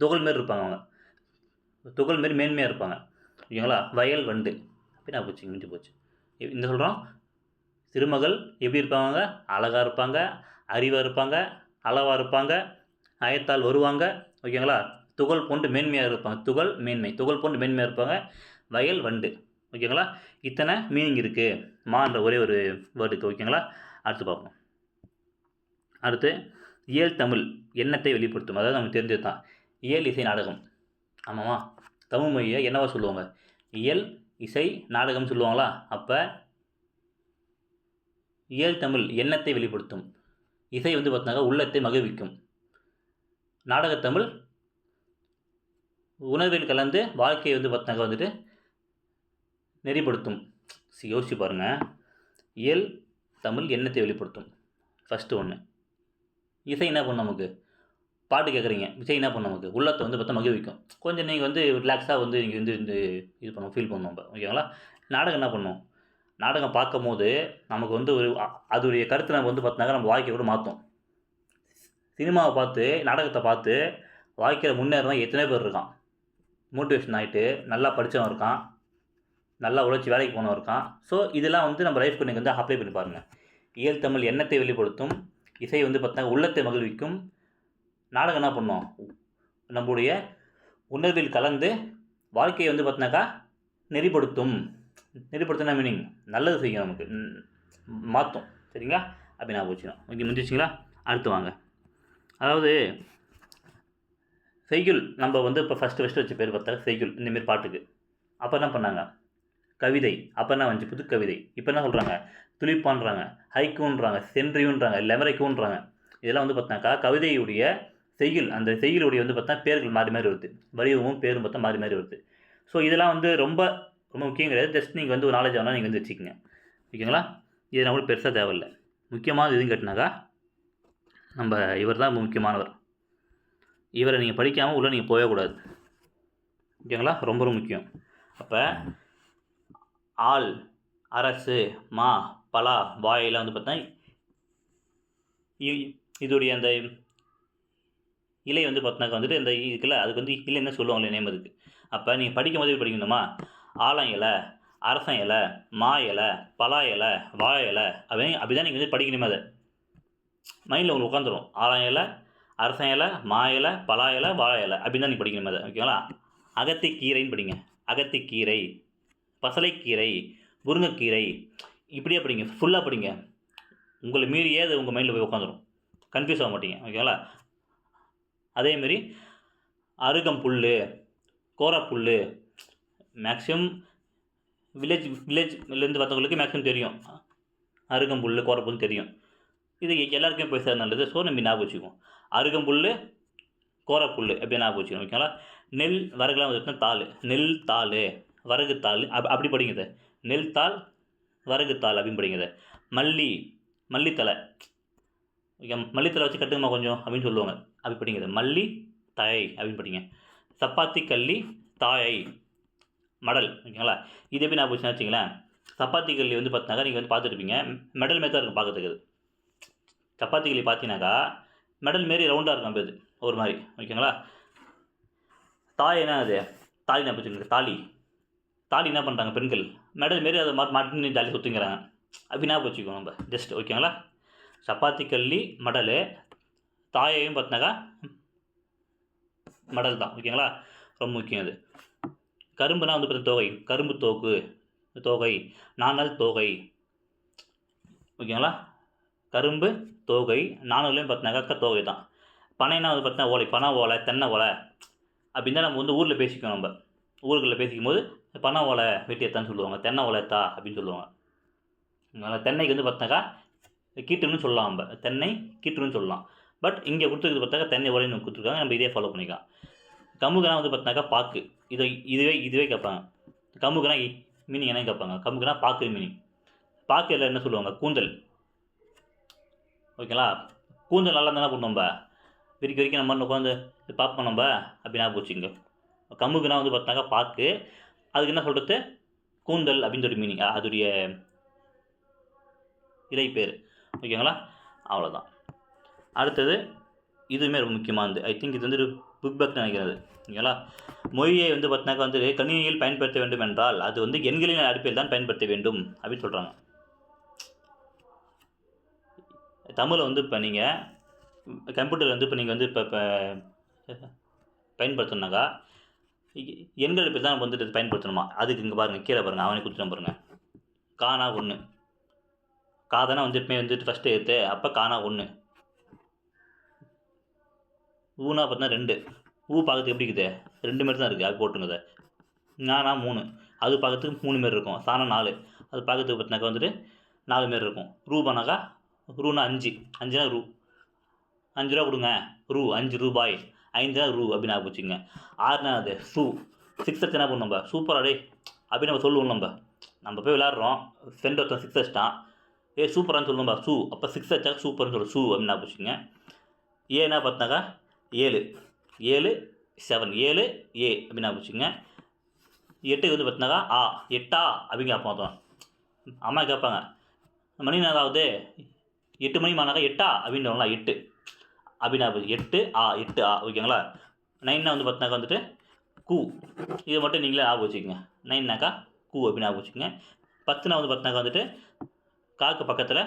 துகள் மாரி இருப்பாங்க, அவங்க துகள் மாரி மேன்மையாக இருப்பாங்க. ஓகேங்களா? வயல், வண்டு அப்படின்னு போச்சு, முடிஞ்சு போச்சு. இந்த சொல்கிறோம், திருமகள் எப்படி இருப்பாங்க? அழகாக இருப்பாங்க, அறிவாக இருப்பாங்க, அளவாக இருப்பாங்க, அயத்தால் வருவாங்க. ஓகேங்களா? துகள் போன்று மேன்மையாக இருப்பாங்க. துகள் போன்று மேன்மையாக இருப்பாங்க. வயல், வண்டு. ஓகேங்களா? இத்தனை மீனிங் இருக்குது மான்ற ஒரே ஒரு வேர்டுக்கு. ஓகேங்களா? அடுத்து பார்ப்போம். அடுத்து இயல் தமிழ் எண்ணத்தை வெளிப்படுத்தும். அதாவது நமக்கு தெரிஞ்சது தான். இயல் இசை நாடகம். ஆமாம்மா, தமிழ் மொழியை என்னவா சொல்லுவாங்க? இயல் இசை நாடகம் சொல்லுவாங்களா? அப்போ இயல் தமிழ் எண்ணத்தை வெளிப்படுத்தும், இசை வந்து பார்த்தினாக்கா உள்ளத்தை மகிழ்விக்கும், நாடகத்தமிழ் உணர்வில் கலந்து வாழ்க்கையை வந்து பார்த்தினாக்கா வந்துட்டு நெறிப்படுத்தும். யோசிச்சு பாருங்கள். இயல் தமிழ் எண்ணத்தை வெளிப்படுத்தும் ஃபஸ்ட்டு ஒன்று. இசை என்ன பண்ணும் நமக்கு? பாட்டு கேட்குறீங்க, இசை என்ன பண்ணும் நமக்கு? உள்ளத்தை வந்து பார்த்தா மகிழ்விக்கும். கொஞ்சம் நீங்கள் வந்து ரிலாக்ஸாக வந்து நீங்கள் வந்து இந்த இது பண்ணுவோம், ஃபீல் பண்ணுவோம். நம்ம ஓகேங்களா? நாடகம் என்ன பண்ணும்? நாடகம் பார்க்கும் போது நமக்கு வந்து ஒரு அதோடைய கருத்தை நம்ம வந்து பார்த்தினாக்கா நம்ம வாழ்க்கையை கூட மாற்றும். சினிமாவை பார்த்து நாடகத்தை பார்த்து வாழ்க்கையில் முன்னேறவன் எத்தனை பேர் இருக்கான். மோட்டிவேஷன் ஆகிட்டு நல்லா படித்தவன் இருக்கான், நல்லா உழைச்சி வேலைக்கு போனவன் இருக்கான். ஸோ இதெல்லாம் வந்து நம்ம லைஃப்க்கு நீங்கள் வந்து அப்ளை பண்ணி பாருங்கள். இயல் தமிழ் எண்ணத்தை வெளிப்படுத்தும், இசை வந்து பார்த்தினாக்கா உள்ளத்தை மகிழ்விக்கும், நாடகம் என்ன பண்ணும்? நம்முடைய உணர்வில் கலந்து வாழ்க்கையை வந்து பார்த்தினாக்கா நெறிப்படுத்தும். நெறிப்படுத்தினா மீனிங் நல்லது செய்யும், நமக்கு மாற்றும். சரிங்களா? அப்படி நான் போச்சுக்கலாம். ஓகே, முடிஞ்சிச்சிங்களா? அடுத்து வாங்க. அதாவது செய்யுள் நம்ம வந்து இப்போ ஃபஸ்ட்டு வச்ச பேர் பார்த்தா செய்யுள் இந்தமாரி பாட்டுக்கு. அப்போ என்ன பண்ணாங்க? கவிதை. அப்போ என்ன வந்துச்சு? புது கவிதை. இப்போ என்ன சொல்கிறாங்க? துளிப்பான்றாங்க, ஹைக்கூன்றாங்க, சென்றியுன்றாங்க, லெமரைக்கூன்றாங்க. இதெல்லாம் வந்து பார்த்தினாக்கா கவிதையுடைய செய்யுள். அந்த செய்யுளுடைய வந்து பார்த்தா பேர்கள் மாறி மாறி வருது, வடிவமும் பேரும் பார்த்தா மாறி மாறி வருது. ஸோ இதெல்லாம் வந்து ரொம்ப ரொம்ப முக்கியம் கிடையாது. ஜஸ்ட் நீங்கள் வந்து ஒரு நாலேஜ் ஆனால் நீங்கள் வந்து வச்சுக்கோங்க. ஓகேங்களா? இது நம்மளுக்கு பெருசாக தேவையில்லை. முக்கியமானது எதுன்னு கேட்டினாக்கா நம்ம இவர் தான் முக்கியமானவர். இவரை நீங்கள் படிக்காமல் உள்ளே நீங்கள் போகவே கூடாது. ஓகேங்களா? ரொம்ப ரொம்ப முக்கியம். அப்போ ஆள், அரசு, மா, பலா, வாயெல்லாம் வந்து பார்த்தா இதோடைய அந்த இலை வந்து பார்த்தினாக்கா வந்துட்டு இந்த இதுக்குள்ள அதுக்கு வந்து இலை என்ன சொல்லுவாங்களே நேம் அதுக்கு. அப்போ நீங்கள் படிக்கும் போதே படிக்கணுமா? ஆலம் இலை, அரசன் இலை, மா இலை, பலா இலை, வாழை இலை அப்படிதான் நீங்கள் வந்து படிக்கணுமே. அதை மைண்டில் உங்களுக்கு உட்காந்துரும். ஆலம் இலை, அரசன் இலை, மா இலை, பலா இலை, வாழை இலை அப்படின்னு தான் நீங்கள் படிக்கணுமே அதை. ஓகேங்களா? அகத்திக்கீரைன்னு படிங்க. அகத்திக்கீரை, பசலைக்கீரை, முருங்கைக்கீரை, இப்படியே படிங்க. ஃபுல்லாக படிங்க. உங்களை மீறியே அது உங்கள் மைண்டில் போய் உட்காந்துரும். கன்ஃபியூஸ் ஆக மாட்டீங்க. ஓகேங்களா? அதேமாரி அருகம்புல், கோரப்புல், மேக்ஸிமம் வில்லேஜ்லேருந்து வரவங்களுக்கு மேக்ஸிமம் தெரியும். அருகம்புல், கோரப்புல் தெரியும். இது எல்லாருக்குமே போய் சேர நல்லது. ஸோ நம்ம ஞாபகம் வச்சுக்குவோம். அருகம்புல், கோரப்புல் எப்படி ஞாபகம் வச்சுக்கணும். ஓகேங்களா? நெல் வரகுலாம் வந்து தாள், நெல் தாள், வரகு தாள் அப்படி படிங்க. நெல் தாள், வரகு தாள் அப்படின்னு படிங்க. மல்லித்தலை, ஓகே, மல்லித்தலை வச்சு கட்டுங்கம்மா கொஞ்சம் அப்படின்னு சொல்லுவாங்க. அப்படி படிங்க. மல்லி தழை அப்படின்னு படிங்க. சப்பாத்தி கல்லி தாயை மடல். ஓகேங்களா? இது எப்படி நான் போச்சுன்னா வச்சிங்களேன். சப்பாத்தி கல்லி வந்து பார்த்தினாக்கா நீங்கள் வந்து பார்த்துருப்பீங்க, மெடல் மாரி தான் இருக்கும் பார்க்கறதுக்கு. சப்பாத்தி கல்லி பார்த்தீங்கன்னாக்கா மெடல் மாரி ரவுண்டாக இருக்கும் அது ஒரு மாதிரி. ஓகேங்களா? தாய் என்ன அது? தாலி நான் வச்சுக்கோங்க. தாலி என்ன பண்ணுறாங்க பெண்கள்? மெடல் மாரி அதை மாட்டி ஜாலி சுற்றுங்கிறாங்க. அப்படி நான் வச்சுக்கோங்க நம்ம ஜஸ்ட். ஓகேங்களா? சப்பாத்தி கல்லி மடல், தாயையும் பார்த்தினாக்கா மடல் தான். ஓகேங்களா? ரொம்ப முக்கியம் அது. கரும்புனா வந்து பார்த்தா தொகை, கரும்பு தோக்கு, தொகை, நாணல் தொகை. ஓகேங்களா? கரும்பு தொகை, நாணலையும் பார்த்தினாக்கா தொகை தான். பனைனா வந்து பார்த்தீங்கன்னா ஓலை, பனை ஓலை, தென்னை ஓலை அப்படின்னு தான் நம்ம வந்து ஊரில் பேசிக்கணும். நம்ம ஊர்களில் பேசிக்கும் போது பனை ஓலை வெட்டியத்தான்னு சொல்லுவாங்க, தென்னை ஓலைத்தா அப்படின்னு சொல்லுவாங்க. தென்னைக்கு வந்து பார்த்தினாக்கா கீட்டுன்னு சொல்லலாம். நம்ம தென்னை கீட்டுன்னு சொல்லலாம். பட் இங்கே கொடுத்துருக்குது பார்த்தாக்கா தென்னை ஓலைன்னு கொடுத்துருக்காங்க. நம்ம இதே ஃபாலோ பண்ணிக்கலாம். கமுகுனா வந்து பார்த்தினாக்கா பாக்கு. இதுவே கேட்பாங்க. கமுகுனா மீனிங் என்ன கேட்பாங்க? கமுகுனா பாக்கு மீனிங். பாக்கு எல்லாம் என்ன சொல்லுவாங்க? கூந்தல். ஓகேங்களா? கூந்தல் நல்லா தானே பண்ணும். நம்ம விரிக்க நம்ம உட்காந்து பார்ப்போம் நம்ம அப்படின்னா போச்சுங்க. கமுகுனா வந்து பார்த்தினாக்கா பாக்கு, அதுக்கு என்ன சொல்கிறது? கூந்தல் அப்படின்னு சொல்லி மீனிங், அதோடைய இலை பேர். ஓகேங்களா? அவ்வளோதான். அடுத்தது இதுவுமே ரொம்ப முக்கியமானது. ஐ திங்க் இது வந்து புக் பேக் நினைக்கிறது. ஓகேங்களா? மொழியை வந்து பார்த்தினாக்கா வந்து கணினியில் பயன்படுத்த வேண்டும் என்றால் அது வந்து எண்களின் அடிப்படையில் தான் பயன்படுத்த வேண்டும் அப்படின்னு சொல்கிறாங்க. தமிழை வந்து இப்போ நீங்கள் கம்ப்யூட்டர் வந்து இப்போ நீங்கள் வந்து இப்போ பயன்படுத்தணுனாக்கா எண்கள் இப்படி தான் நம்ம வந்துட்டு பயன்படுத்தணுமா? அதுக்கு இங்கே பாருங்கள், கீழே பாருங்கள், அவனே கொடுத்துட்டான் பாருங்கள். கானா 1 கா தானே வந்து எப்பவுமே வந்துட்டு ஃபஸ்ட்டு எடுத்து, அப்போ கானா 1 ஊனா பார்த்தீங்கன்னா 2 ஊ பார்க்கறதுக்கு எப்படி இருக்குது? 2 மாரி தான் இருக்குது, அது போட்டுருங்க. ஞானா 3 அது பார்க்கறதுக்கு 3 மாரி இருக்கும். சானா 4 அது பார்க்கறதுக்கு பார்த்தினாக்கா வந்துட்டு 4 மாரி இருக்கும். ரூபானாக்கா ரூனா 5 5னா ரூ 5 ரூபா கொடுங்க, ரூ 5 ரூபாய், 5 ரூ அப்படின்னு ஞாபகம் வச்சுக்கோங்க. 6னா அது சூ 6 அடிச்சு என்ன பண்ணும்? நம்ம சூப்பரா டே அப்படின்னு நம்ம சொல்லுவோம். நம்ம போய் விளாட்றோம், ஃப்ரெண்ட் ஒருத்தன் 6 அடிச்சிட்டான், சூப்பரானு சொல்லுவோம்பா சூ, அப்போ 6 அடிச்சா சூப்பர்னு சொல்லு சூ அப்படின்னு ஞாபகம் வச்சுக்கோங்க. ஏன்னா பார்த்தினாக்கா 7 7 7 7 ஏ அப்படின்னு ஞாபகம் வச்சுக்கோங்க. 8 வந்து பார்த்தினாக்கா ஆ 8ஆ அப்படின்னு கேட்போம். அம்மா கேட்பாங்க, மணி நேரம் ஆகுது, 8 மணி மானாக்கா 8ஆ அப்படின்றவங்களா 8 அப்படின்னு 8 ஆ 8 ஆ ஓகேங்களா. 9னா வந்து பார்த்தினாக்கா வந்துட்டு கூ, இதை மட்டும் நீங்களே ஞாபகம் வச்சுக்கோங்க. 9னாக்கா கூ அப்படின்னு ஞாபகம் வச்சுக்கோங்க. 10னா வந்து பார்த்தினாக்கா வந்துட்டு காக்கு பக்கத்தில்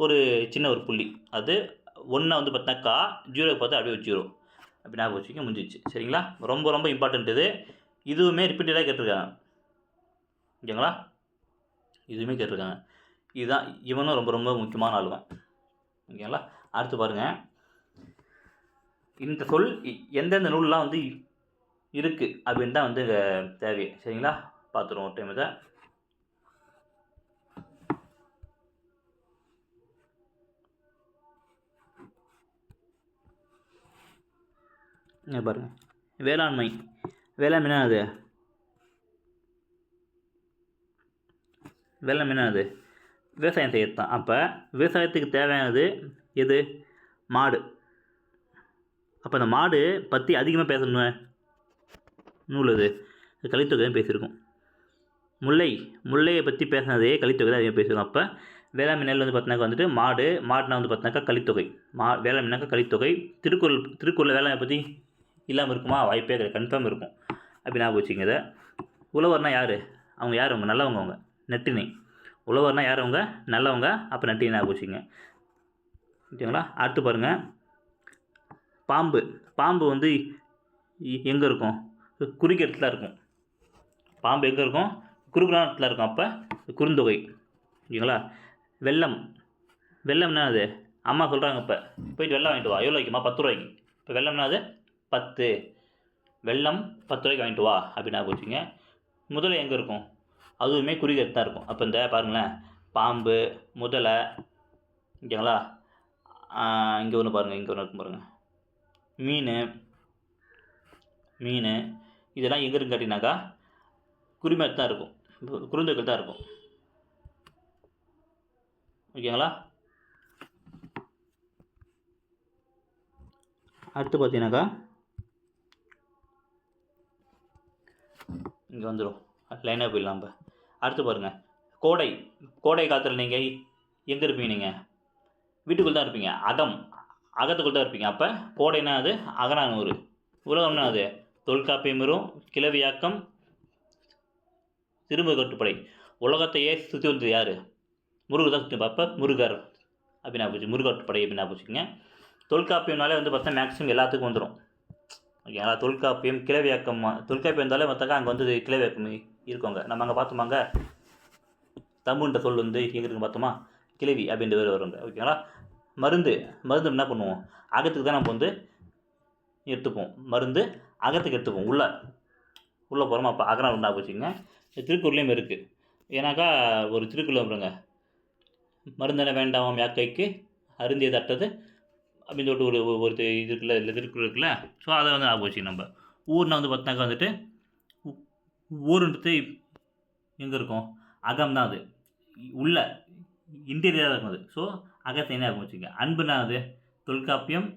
ஒரு சின்ன ஒரு புள்ளி, அது 1 வந்து பார்த்தினா கா, 0 பார்த்து அப்படியே 0 அப்படி ஞாபகம் வச்சுக்க முடிஞ்சிச்சு. சரிங்களா, ரொம்ப ரொம்ப இம்பார்ட்டண்ட் இது. இதுவுமே ரிப்பீட்டடாக கேட்டிருக்காங்க ஓகேங்களா, இதுவுமே கேட்டிருக்காங்க. இதுதான் இவனும் ரொம்ப ரொம்ப முக்கியமான ஆளுவன் ஓகேங்களா. அடுத்து பாருங்கள், இந்த சொல் எந்தெந்த நூல்லாம் வந்து இருக்குது அப்படின்னு தான் வந்து தேவை. சரிங்களா, பார்த்துருவோம் ஒரு டைம் இதை. பாருங்கள், வேளாண்மை. வேளாண்மைனா அது வேளாண்மைனா அது விவசாயம் செய்யறது தான். அப்போ விவசாயத்துக்கு தேவையானது எது? மாடு. அப்போ அந்த மாடு பற்றி அதிகமாக பேசணும் நூல் அது கலித்தொகை தான் பேசியிருக்கோம். முல்லையை பற்றி பேசினதே கலித்தொகை தான் அதிகமாக பேசியிருக்கோம். அப்போ வேளாண்மை நெல் வந்து பார்த்தினாக்கா வந்துட்டு மாடுனா வந்து பார்த்தினாக்கா கலித்தொகை, வேளாண்மைனாக்கா கலித்தொகை. திருக்குறள் வேளாண்மை பற்றி இல்லாமல் இருக்குமா? வாய்ப்பே கிடையாது, கன்ஃபார்ம் இருக்கும். அப்படி ஞாபகம் வச்சுங்க இதை. உழவர்னா யார்? அவங்க நல்லவங்க, அவங்க நட்டினை. உழவர்னா யார்? அவங்க நல்லவங்க, அப்போ நட்டினை ஞாபகம் வச்சுங்க ஓகேங்களா. அடுத்து பாருங்கள், பாம்பு வந்து எங்கே இருக்கும்? குறுகிய இடத்துல இருக்கும். பாம்பு எங்கே இருக்கும்? குறுகுறான இடத்துல இருக்கும், அப்போ குறுந்தொகை ஓகேங்களா. வெள்ளம்னா அது அம்மா சொல்கிறாங்க, இப்போ போயிட்டு வெள்ளம் வாங்கிட்டு வா, எவ்வளோ வைக்குமா? 10 ரூபாய்க்கு. இப்போ வெள்ளம்னா அது 10, வெள்ளம் 10 ரூபாய்க்கு வாங்கிட்டு வா அப்படின்னு ஞாபகம் வச்சுங்க. முதலை எங்கே இருக்கும்? அதுவுமே குறுகிய தான் இருக்கும். அப்போ இந்த பாருங்களேன், பாம்பு, முதலை ஓகேங்களா. இங்கே ஒன்று பாருங்கள், இங்கே ஒன்று இருக்கும் பாருங்கள், மீன் இதெல்லாம் எங்கே இருக்குன்னு கேட்டிங்கனாக்கா குறிமேட்டு தான் இருக்கும், குறுந்தொகையில் தான் இருக்கும் ஓகேங்களா. அடுத்து பார்த்தீங்கன்னாக்கா இங்கே வந்துடும், லைனாக போயிடலாம் நம்ம. அடுத்து பாருங்கள், கோடை காலத்தில் நீங்கள் எங்கே இருப்பீங்க? நீங்கள் வீட்டுக்குள்ளே தான் இருப்பீங்க, அகத்துக்குள்ளே தான் இருப்பீங்க. அப்போ கோடைனா அது அகநானூறு. உலகம்னா அது தொல்காப்பியமும் கிளவியாக்கம் திருமுகட்டுப்படை. உலகத்தையே சுற்றி வந்தது யார்? முருகர் தான் சுற்றி. அப்போ முருகர் அப்படின்னு போச்சு, முருகட்டுப்படை அப்படின்னு போச்சுங்க. தொல்காப்பியம்னாலே வந்து பார்த்தா மேக்ஸிமம் எல்லாத்துக்கும் வந்துடும் ஓகேங்களா. தொல்காப்பியம் கிளவியாக்கம், தொல்காப்பியம் இருந்தாலே பார்த்தாக்கா அங்கே வந்து கிளவியாக்கம் இருக்கவங்க. நம்ம அங்கே பார்த்தோமாங்க, தமிழ்ன்ற சொல் வந்து எங்கே இருக்குன்னு பார்த்தோமா, கிளவி அப்படின்ற பேர் வருவாங்க ஓகேங்களா. மருந்து என்ன பண்ணுவோம்? அகத்துக்கு தான் நம்ம வந்து எடுத்துப்போம், மருந்து அகத்துக்கு எடுத்துப்போம், உள்ளே போகிறோமா, அப்போ அகரம் உண்டா போச்சுங்க. திருக்குறளையும் இருக்குது. ஏன்னாக்கா ஒரு திருக்குறள் வருங்க, மருந்தென வேண்டாம் யாக்கைக்கு அருந்திய தட்டது அப்படின்னு சொல்லிட்டு ஒரு இது இருக்குல்ல, இல்லை திருக்குறள் இருக்குல்ல. ஸோ அதை வந்து ஞாபகம் வச்சுக்கணும். நம்ம ஊர்னா வந்து பார்த்தாக்கா வந்துட்டு ஊருன்றது எங்கே இருக்கும்? அகம் தான், அது உள்ள இன்டீரியராக இருக்கும் அது. ஸோ அகத்தை என்ன ஆகும் வச்சுங்க. அன்புனா அது தொல்காப்பியம்னு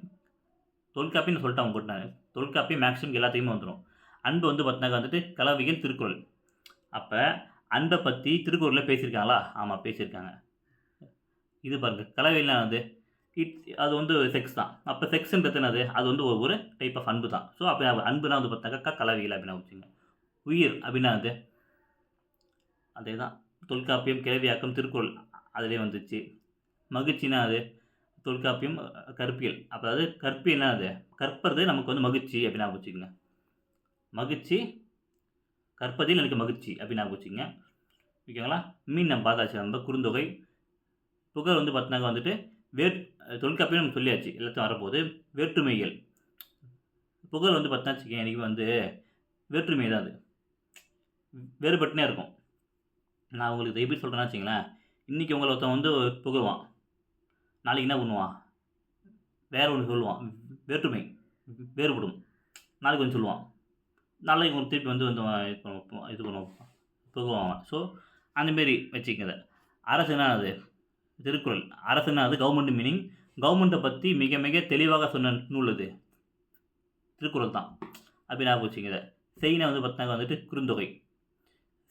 சொல்லிட்டு அவங்க போட்டாங்க. தொல்காப்பியம் மேக்ஸிமம் எல்லாத்தையுமே வந்துடும். அன்பு வந்து பார்த்தினாக்கா வந்துட்டு கலவைகள் திருக்குறள். அப்போ அன்பை பற்றி திருக்குறளில் பேசியிருக்காங்களா? ஆமாம், பேசியிருக்காங்க. இது பாருங்கள், கலவைலாம் அது வந்து செக்ஸ் தான். அப்போ செக்ஸ்ன்றது என்னது? அது வந்து ஒரு டைப் ஆஃப் அன்பு தான். ஸோ அப்போ அன்புனா வந்து பார்த்தாக்கா கலவைகள் அப்படின்னா வச்சுங்க. உயிர் அப்படின்னா அது அதே தான், தொல்காப்பியம் கிளவியாக்கம் திருக்குறள் அதிலே வந்துச்சு. மகிழ்ச்சினா அது தொல்காப்பியம் கற்பியல். அதாவது கற்பியல்னா அது கற்பது நமக்கு வந்து மகிழ்ச்சி அப்படின்னா வச்சுக்கோங்க. மகிழ்ச்சி கற்பதில் எனக்கு மகிழ்ச்சி அப்படின்னு ஞாபகம் வச்சுங்க. ஓகேங்களா? மீன் நம்ம பார்த்தாச்சு. நம்ம குறுந்தொகை. புகழ் வந்து பார்த்தீங்கன்னா வந்துட்டு தொல்காப்பியம் நம்ம சொல்லியாச்சு. எல்லாத்தையும் வரப்போகுது. வேற்றுமைகள். புகழ் வந்து பார்த்தீங்கன்னா வச்சுக்கோங்க, எனக்கு வந்து வேற்றுமை தான் அது. வேறுபட்டுனே இருக்கும். நான் உங்களுக்கு எப்படி சொல்கிறேன்னா வச்சுங்களேன், இன்றைக்கி உங்களை ஒருத்தன் வந்து புகழ்வான், நாளைக்கு என்ன பண்ணுவான், வேற ஒன்று சொல்லுவான். வேற்றுமை வேறுபடும். நாளைக்கு ஒன்று சொல்லுவான், நாளைக்கு உங்களுக்கு திருப்பி வந்து வந்து இது பண்ணுவோம் புகழ்வாங்க. ஸோ அந்தமாரி வச்சுக்கங்க. அரசுனா அது திருக்குறள். அரசுனா அது கவர்மெண்ட் மீனிங். கவர்மெண்ட்டை பற்றி மிக மிக தெளிவாக சொன்ன நூல் அது திருக்குறள் தான். அப்படி ஞாபகம் வச்சுக்கங்க. செய்னா வந்து பார்த்தினாக்கா வந்துட்டு குறுந்தொகை.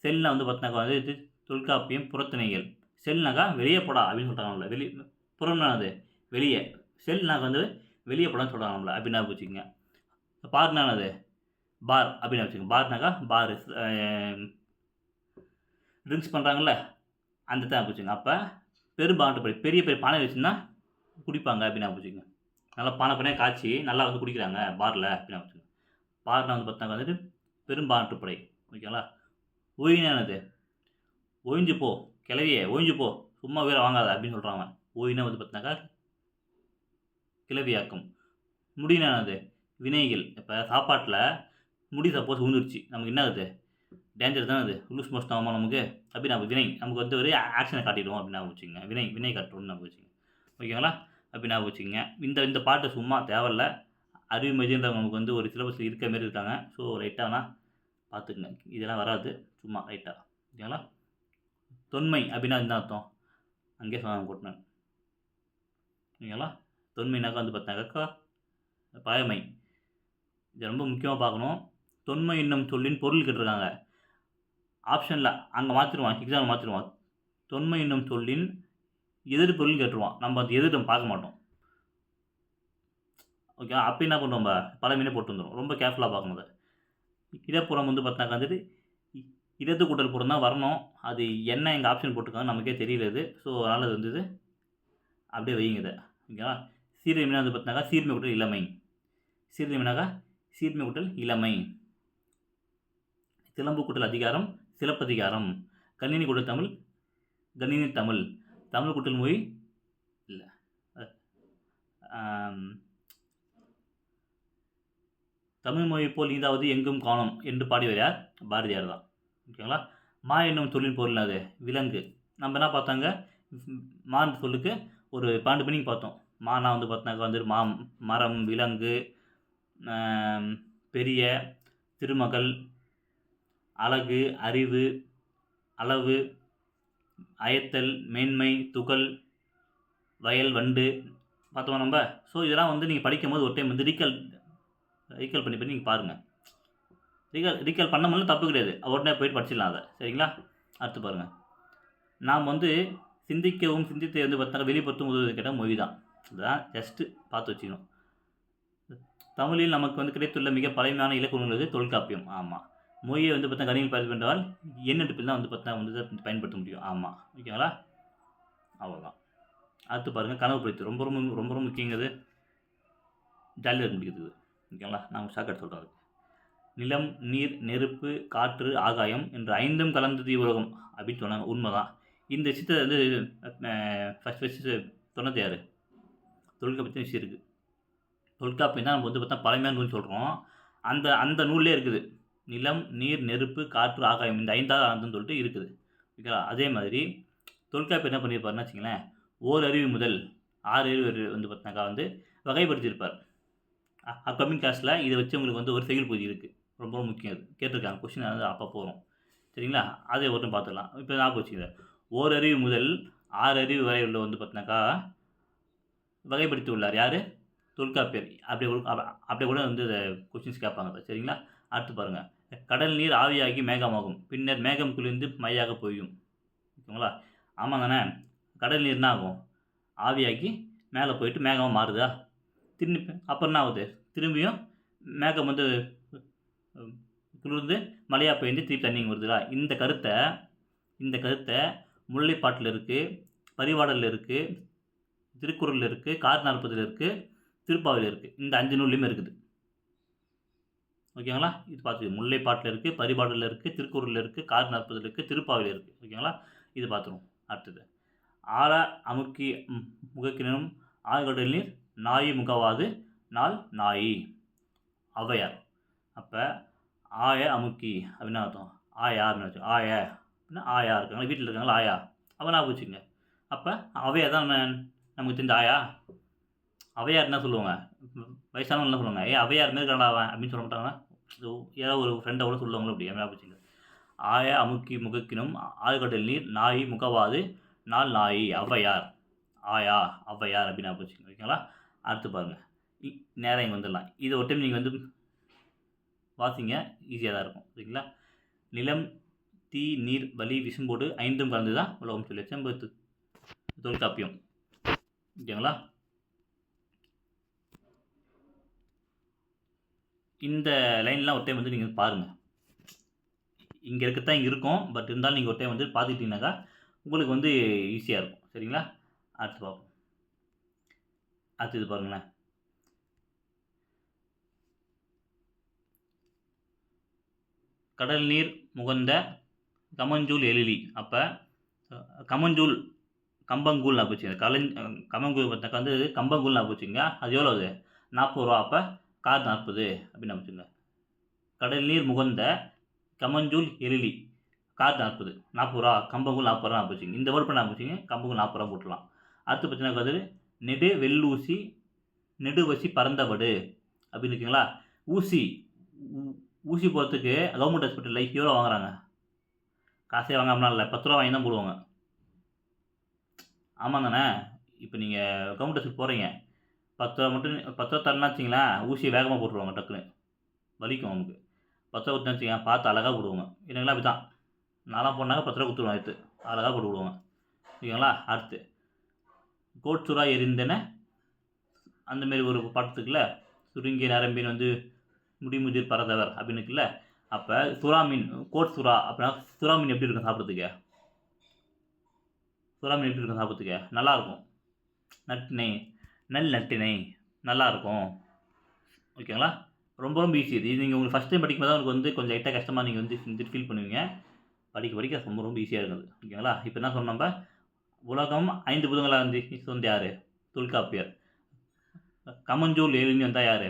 செல்னா வந்து பார்த்தினாக்கா வந்து தொல்காப்பியம், புறத்திணைகள். செல்னாக்கா வெளியே போடா அப்படின்னு சொல்கிறாங்கல்ல, புறம்னா அது வெளியே, செல்னாக்கா வந்து வெளியே போடான்னு சொல்கிறாங்கல்ல, அப்படி ஞாபகம் வச்சுக்கோங்க. பார்னா அது பார் அப்படின்னு வச்சுக்கோங்க. பார்னாக்கா பார், ட்ரிங்க்ஸ் பண்ணுறாங்கல்ல, அந்த தான் வச்சுங்க. அப்போ பெரும்பான்மை பெரிய பெரிய பானை வச்சுன்னா குடிப்பாங்க அப்படின்னு வச்சுக்கோங்க. நல்லா பானை பானையாக காய்ச்சி நல்லா வந்து குடிக்கிறாங்க பாரில் அப்படின்னு வச்சுக்கோங்க. பார்னா வந்து பார்த்தாங்க வந்துட்டு பெரும்பான்மைப்படை. ஓகேங்களா? ஒயினானது ஒழிஞ்சு போ, கிளவியே ஒழிஞ்சு போ, சும்மா வேற வாங்காத அப்படின்னு சொல்கிறாங்க. ஒயினா வந்து பார்த்தினாக்கா கிளவியாக்கம். முடினானது வினைகள். இப்போ சாப்பாட்டில் முடி சப்போஸ் விழுந்துருச்சு, நமக்கு என்ன ஆகுது, டேஞ்சர் தான் அது, லூஸ் மோஷன் ஆகாமல் நமக்கு அப்படி நம்ம வினை நமக்கு வந்து ஒரு ஆக்ஷனை காட்டிடுவோம் அப்படின்னு வச்சுக்கோங்க. வினை காட்டுறோம்னு நம்ம வச்சுக்கோங்க. ஓகேங்களா? அப்படி நான் வச்சுக்கோங்க. இந்த பாட்டு சும்மா தேவையில்ல. அறிவு மையன்றவங்க நமக்கு வந்து ஒரு சிலபஸில் இருக்க மாரி இருக்காங்க. ஸோ ரைட்டானா பார்த்துக்குங்க, இதெல்லாம் வராது, சும்மா ரைட்டாக. ஓகேங்களா? தொன்மை அப்படின்னா என்ன அர்த்தம், அங்கேயே சொன்னாங்க கூட்டினேன். ஓகேங்களா? தொன்மைனாக்கா வந்து பார்த்தாக்கா பழமை. இது ரொம்ப முக்கியமாக பார்க்கணும். தொன்மை என்னும் சொல்லின் பொருள் கேட்டிருக்காங்க. ஆப்ஷனில் அங்கே மாற்றிடுவான், எக்ஸாம் மாற்றிடுவான். தொன்மை என்னும் சொல்லின் எதிர் பொருள் கேட்டுருவான். நம்ம அந்த எதிர் நம்ம பார்க்க மாட்டோம். ஓகே, அப்போ என்ன பண்ணுவோம், நம்ம பழமையிலே போட்டு வந்துடும். ரொம்ப கேர்ஃபுல்லாக பார்க்கணும் அதை. இடப்புறம் வந்து பார்த்தாக்கா வந்துட்டு இடது கூட்டல் புறம் தான் வரணும். அது என்ன எங்கள் ஆப்ஷன் போட்டிருக்காங்க நமக்கே தெரியல இது. ஸோ அதனால் அது வந்து அப்படியே வைங்க இதை. ஓகேவா? சீர்மைனா வந்து பார்த்தினாக்கா சீர்மை கூட்டல் இளமை. சீர்மைனாக்கா சீர்மை கூட்டல் இளமை. சிலம்பு கூட்டல் அதிகாரம் சிலப்பதிகாரம். கணினி கூட்டல் தமிழ் கணினி தமிழ். தமிழ் கூட்டல் மொழி இல்லை, தமிழ் மொழி போல் நீதாவது எங்கும் காணும் என்று பாடியவர் யார்? பாரதியார் தான். ஓகேங்களா? மா என்னும் சொல்லின் பொருள் அது விலங்கு. நம்ம என்ன பார்த்தாங்க, மான்ற சொல்லுக்கு ஒரு 12 மீனிங் பார்த்தோம். மானா வந்து பார்த்தாக்கா வந்து மரம், விலங்கு, பெரிய, திருமகள், அழகு, அறிவு, அளவு, அயத்தல், மேன்மை, துகள், வயல், வண்டு பார்த்தோமா நம்ம. ஸோ இதெல்லாம் வந்து நீங்கள் படிக்கும்போது ஒரு டைம் வந்து ரீகால் பண்ணி நீங்கள் பாருங்கள். ரீகால் பண்ண முடியல தப்பு கிடையாது, உடனே போயிட்டு படிச்சிடலாம் அதை. சரிங்களா? அடுத்து பாருங்கள். நாம் வந்து சிந்திக்கவும் சிந்தித்தை வந்து பார்த்தா வெளிப்படுத்தும் உதவி கேட்டால் மொழி தான். இதுதான் ஜஸ்ட்டு பார்த்து வச்சுக்கணும். தமிழில் நமக்கு வந்து கிடைத்துள்ள மிக பழமையான இலக்கணங்கள் தொல்காப்பியம். ஆமாம். மொழியை வந்து பார்த்தா கணினியில் பதிவு பண்ணுறால் எண்ணெடுப்பில் தான் வந்து பார்த்தா வந்து பயன்படுத்த முடியும். ஆமாம். ஓகேங்களா? அவ்வளோதான். அடுத்து பாருங்கள், கனவு பிடித்து ரொம்ப ரொம்ப ரொம்ப ரொம்ப முக்கியங்கிறது. ஜாலியாக இருக்க முடியுது. ஓகேங்களா? நான் ஷார்ட்கட் சொல்கிறேன். நிலம், நீர், நெருப்பு, காற்று, ஆகாயம் என்று 5ம் கலந்தது உலகம் அப்படின்னு சொன்னாங்க. உண்மைதான். இந்த விஷயத்தை வந்து ஃபஸ்ட்டு சொன்னது யார்? தொல்காப்பியத்தின் விஷயம் இருக்குது. தொல்காப்பியம் தான் நம்ம வந்து பார்த்தா பழமையான நூல் சொல்கிறோம். அந்த நூல்லே இருக்குது. நிலம், நீர், நெருப்பு, காற்று, ஆகாயம் இந்த 5வது ஆனந்தம்னு சொல்லிட்டு இருக்குது. ஓகேங்களா? அதே மாதிரி தொல்காப்பியம் என்ன பண்ணியிருப்பாருன்னு வச்சிங்களேன், ஓரறிவு முதல் 6 அறிவு வந்து பார்த்தினாக்கா வந்து வகைப்படுத்தியிருப்பார். அப்கமிங் கிளாஸில் இதை வச்சு உங்களுக்கு வந்து ஒரு செய்யுள் பகுதி இருக்குது. ரொம்ப ரொம்ப முக்கியம். அது கேட்டிருக்காங்க, கொஸ்டின் வந்து அப்போ போகிறோம். சரிங்களா? அதை ஒரு பார்த்துக்கலாம். இப்போ ஞாபகம் வச்சுக்கங்க, ஓரறிவு முதல் 6 அறிவு வரை உள்ள வந்து பார்த்தினாக்கா வகைப்படுத்தி உள்ளார் யார்? தொல்காப்பியர். அப்படியே கூட வந்து கொஸ்டின்ஸ் கேட்பாங்க. சரிங்களா? அடுத்து பாருங்கள். கடல் நீர் ஆவியாகி மேகமாகும், பின்னர் மேகம் குளிர்ந்து மையாக பொய்யும். ஓகேங்களா? ஆமாம் தானே? கடல் நீர் என்ன ஆகும்? ஆவியாகி மேலே போயிட்டு மேகமாக மாறுதா? திரும்பி அப்புறம் என்ன ஆகுது? திரும்பியும் மேகம் வந்து குளிர்ந்து மழையாக பெய்ந்து திருப்பி தண்ணி வருதுடா. இந்த கருத்தை முல்லைப்பாட்டில் இருக்குது, பரிபாடலில் இருக்குது, திருக்குறளில் இருக்குது, கார் 40 இருக்குது, திருப்பாவையில் இருக்குது. இந்த 5 நூல்லையுமே இருக்குது. ஓகேங்களா? இது பார்த்துக்கோங்க. முல்லைப்பாட்டில் இருக்குது, பரிபாடலில் இருக்குது, திருக்குறளில் இருக்குது, கார் 40 இருக்குது, திருப்பாவையில் இருக்குது. ஓகேங்களா? இது பார்த்துருவோம். அடுத்தது ஆழ அமுக்கி முகக்கினும் ஆழ்கடல் நீர் நாயி முகவாது நாள் நாயி ஔவையார். அப்போ ஆய அமுக்கி அப்படின்னு அர்த்தம். ஆயா அப்படின்னு வச்சு ஆய அப்படின்னா ஆயா இருக்காங்களா, வீட்டில் இருக்காங்களா ஆயா, அப்போ நான் வச்சுக்கோங்க. அப்போ ஔவையார் தான் நமக்கு தெரிஞ்ச ஆயா. ஔவையார் என்ன சொல்லுவாங்க, வயசானவங்க என்ன சொல்லுவாங்க, ஔவையார் மாரி இருக்காடா அவன் அப்படின்னு சொல்ல மாட்டாங்கன்னா, ஏதோ ஒரு ஃப்ரெண்டை கூட சொல்லுவாங்களோ அப்படி என்ன வச்சுங்க. ஆய அமுக்கி முகக்கினும் ஆழ்கடல் நீர் நாயி முகவாது நாள் நாயி ஔவையார். ஆயா ஔவையார் அப்படின்னு வச்சுக்கோங்க. ஓகேங்களா? அடுத்து பாருங்கள், நேரம் இங்கே வந்துடலாம். இதை ஒரு டைம் நீங்கள் வந்து வாசிங்க, ஈஸியாக தான் இருக்கும். சரிங்களா? நிலம் தீ நீர் வலி விசும்போடு ஐந்தும் கலந்து தான் உலகம் சொல்லி தொல்காப்பியம். ஓகேங்களா? இந்த லைன்லாம் ஒரு டைம் வந்து நீங்கள் பாருங்கள். இங்கே இருக்கத்தான் இங்கே இருக்கும், பட் இருந்தாலும் நீங்கள் ஒரு டைம் வந்து பார்த்துக்கிட்டீங்கன்னாக்கா உங்களுக்கு வந்து ஈஸியாக இருக்கும். சரிங்களா? அடுத்து பார்ப்போம். அடுத்தது பாருங்களேன், கடல் நீர் முகந்த கமஞ்சூல் எழிலி. அப்போ கமஞ்சூல் கம்பங்கூழ் நான் போச்சுங்க. கம்பங்கூழ் பார்த்தாக்கா வந்து கம்பங்கூழ் நான் போச்சுங்க. அது எவ்வளோ அது 40 ரூபா. அப்போ கார் 40 அப்படின்னு வச்சுங்க. கடல் நீர் முகந்த கமஞ்சூல் எழிலி கார் 40 ரூபா. கம்பங்கூழ் 40 ரூபா போச்சுங்க. இந்த வேர்டு பண்ண போச்சுங்க. கம்பங்கூழ் 40 ரூபா போட்டுடலாம். அடுத்து பார்த்தீங்கன்னா வந்து நெடு வெள்ளூசி நெடுவசி பறந்தவடு அப்படின்னு இருக்குங்களா. ஊசி போகிறதுக்கு கவர்மெண்ட் ஹாஸ்பிட்டலில் எவ்வளோ வாங்குறாங்க, காசே வாங்காமல் இல்லை, 10 ரூபா வாங்கி தான் போடுவாங்க. ஆமாம் தானே? இப்போ நீங்கள் கவர்மெண்ட் ஹாஸ்பிட்டல் போகிறீங்க, 10 ரூபா மட்டும் 10 ரூபா தரணும்னு வச்சிங்களா, ஊசியை வேகமாக போட்டுருவாங்க, டக்குன்னு வலிக்கும் நமக்கு. 10 ரூபா கொடுத்து வச்சிங்க, பார்த்து அழகாக போடுவாங்க. இல்லைங்களா? அப்படி தான் நான்லாம் போனாங்க 10 ரூபா கொடுத்துருவோம், எடுத்து அழகாக போட்டு விடுவாங்க. ஓகேங்களா? அடுத்து கோட்சுறா எரிந்தன அந்தமாரி ஒரு பாட்டுக்குள்ள சுருங்கிய நரம்பின் வந்து முடிமுதிர் பறந்தவர் அப்படின்னு இருக்குல்ல. அப்போ சுறா மீன் கோட் சுறா அப்படின்னா சுறா மீன் எப்படி இருக்கும் சாப்பிட்றதுக்கு, சுறா மீன் எப்படி இருக்கும் சாப்பிட்றதுக்கு, நல்லாயிருக்கும். நட்டினை நெல் நட்டினை நல்லாயிருக்கும். ஓகேங்களா? ரொம்ப ரொம்ப ஈஸி. இது நீங்கள் உங்களுக்கு ஃபஸ்ட் டைம் படிக்கும்போது தான் உங்களுக்கு வந்து கொஞ்சம் லைட்டாக கஷ்டமாக நீங்கள் வந்து ஃபீல் பண்ணுவீங்க. படிக்க படிக்க ரொம்ப ரொம்ப ஈஸியாக இருக்குது. ஓகேங்களா? இப்போ என்ன சொன்னோம், நம்ம உலகம் 5 புதங்களாக வந்து சொந்த யார், தொல்காப்பியர். கமஞ்சூல் எழில்னு வந்தால் யார்,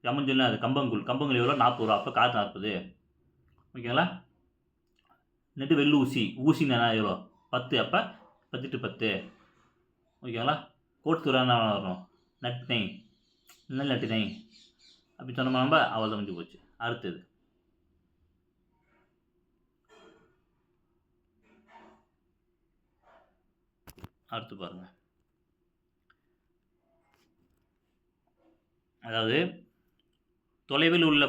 கமஞ்சூல்னா அது கம்பங்கூழ் எவ்வளோ 40 ரூபா. அப்போ கார் 40. ஓகேங்களா? நெடு வெள்ளு ஊசினா எவ்வளோ 10. அப்போ 10 ஓகேங்களா? கோட்சுறான்னு வரும் நட்டினை நெல் நட்டினை அப்படி சொன்னோம்னா நம்ம அவள் தான் முடிஞ்சு போச்சு. அடுத்தது அடுத்து பாருங்கள், அதாவது தொலைவில் உள்ள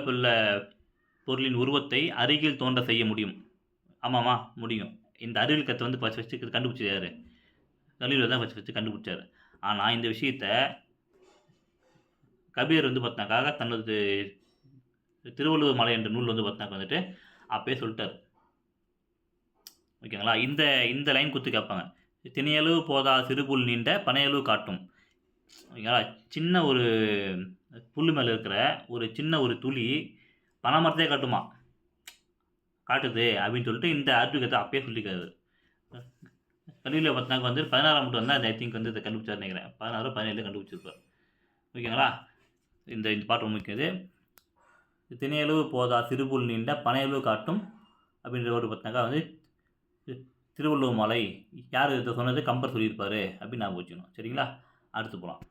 பொருளின் உருவத்தை அருகில் தோன்ற செய்ய முடியும். ஆமாம்மா முடியும். இந்த அறிவியல் கத்தை வந்து ஃபஸ்ட்டு கண்டுபிடிச்சது யார், கலிலியோ தான் ஃபஸ்ட்டு கண்டுபிடிச்சார். ஆனால் இந்த விஷயத்தை கபீர் வந்து பார்த்தினாக்காக தனது திருவள்ளுவர் மலை என்ற நூல் வந்து பார்த்தினாக்க வந்துட்டு அப்பயே சொல்லிட்டார். ஓகேங்களா? இந்த லைன் கொடுத்து கேட்பாங்க, திணையளவு போதா சிறுபுல் நீண்ட பனையளவு காட்டும். ஓகேங்களா? சின்ன ஒரு புல் மேலே இருக்கிற ஒரு சின்ன ஒரு துளி பனைமரத்தையே காட்டுது அப்படின்னு சொல்லிட்டு இந்த அறிவியல் அப்பயே சொல்லிக்கிறாரு. கல்வியில் பார்த்தினாக்க வந்து 16ஆம் நூற்றாண்டு தான் ஐ திங்க் வந்து இதை கண்டுபிடிச்சார் நினைக்கிறேன். 16 17 கண்டுபிடிச்சிருப்பார். ஓகேங்களா? இந்த பாட்டு ரொம்ப முக்கியது. திணையளவு போதா சிறுபுல் நீண்ட பனையளவு காட்டும் அப்படின்ற ஒரு பார்த்தினாக்கா வந்து திருவள்ளுவர் மலை யார் இதை சொன்னது, கம்பர் சொல்லியிருப்பார் அப்படின்னு நான் வச்சுக்கணும். சரிங்களா? அடுத்து போகலாம்.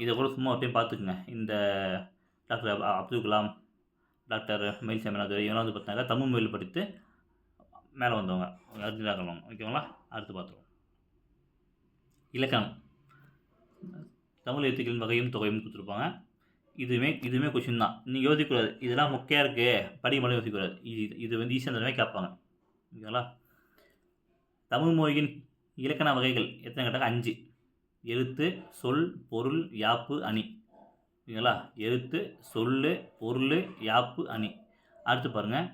இதை கூட சும்மா ஒரு டைம் பார்த்துக்குங்க. இந்த டாக்டர் அப்துல் கலாம், டாக்டர் மயில் சாமிநாதன் இவங்களாம் வந்து பார்த்தினாக்கா தமிழ் மொழியில் படித்து மேலே வந்தவங்க, அறிஞராக. ஓகேங்களா? அடுத்து பார்த்துருவோம். இலக்கணம் தமிழ் எழுத்துக்களின் வகையும் தொகையும் கொடுத்துருப்பாங்க. இதுவுமே கொஷின் தான். நீங்கள் யோசிக்கக்கூடாது இதெல்லாம் மொக்கையாக இருக்குது படிக்க மட்டும் யோசிக்கக்கூடாது. இது வந்து ஈஸியாக அந்த மாதிரி கேட்பாங்க. ஓகேங்களா? தமிழ் மொழியின் இலக்கண வகைகள் எத்தனை கேட்டாங்க, 5. எழுத்து, சொல், பொருள், யாப்பு, அணி. ஓகேங்களா? எழுத்து, சொல், பொருள், யாப்பு, அணி. அடுத்து பாருங்கள்,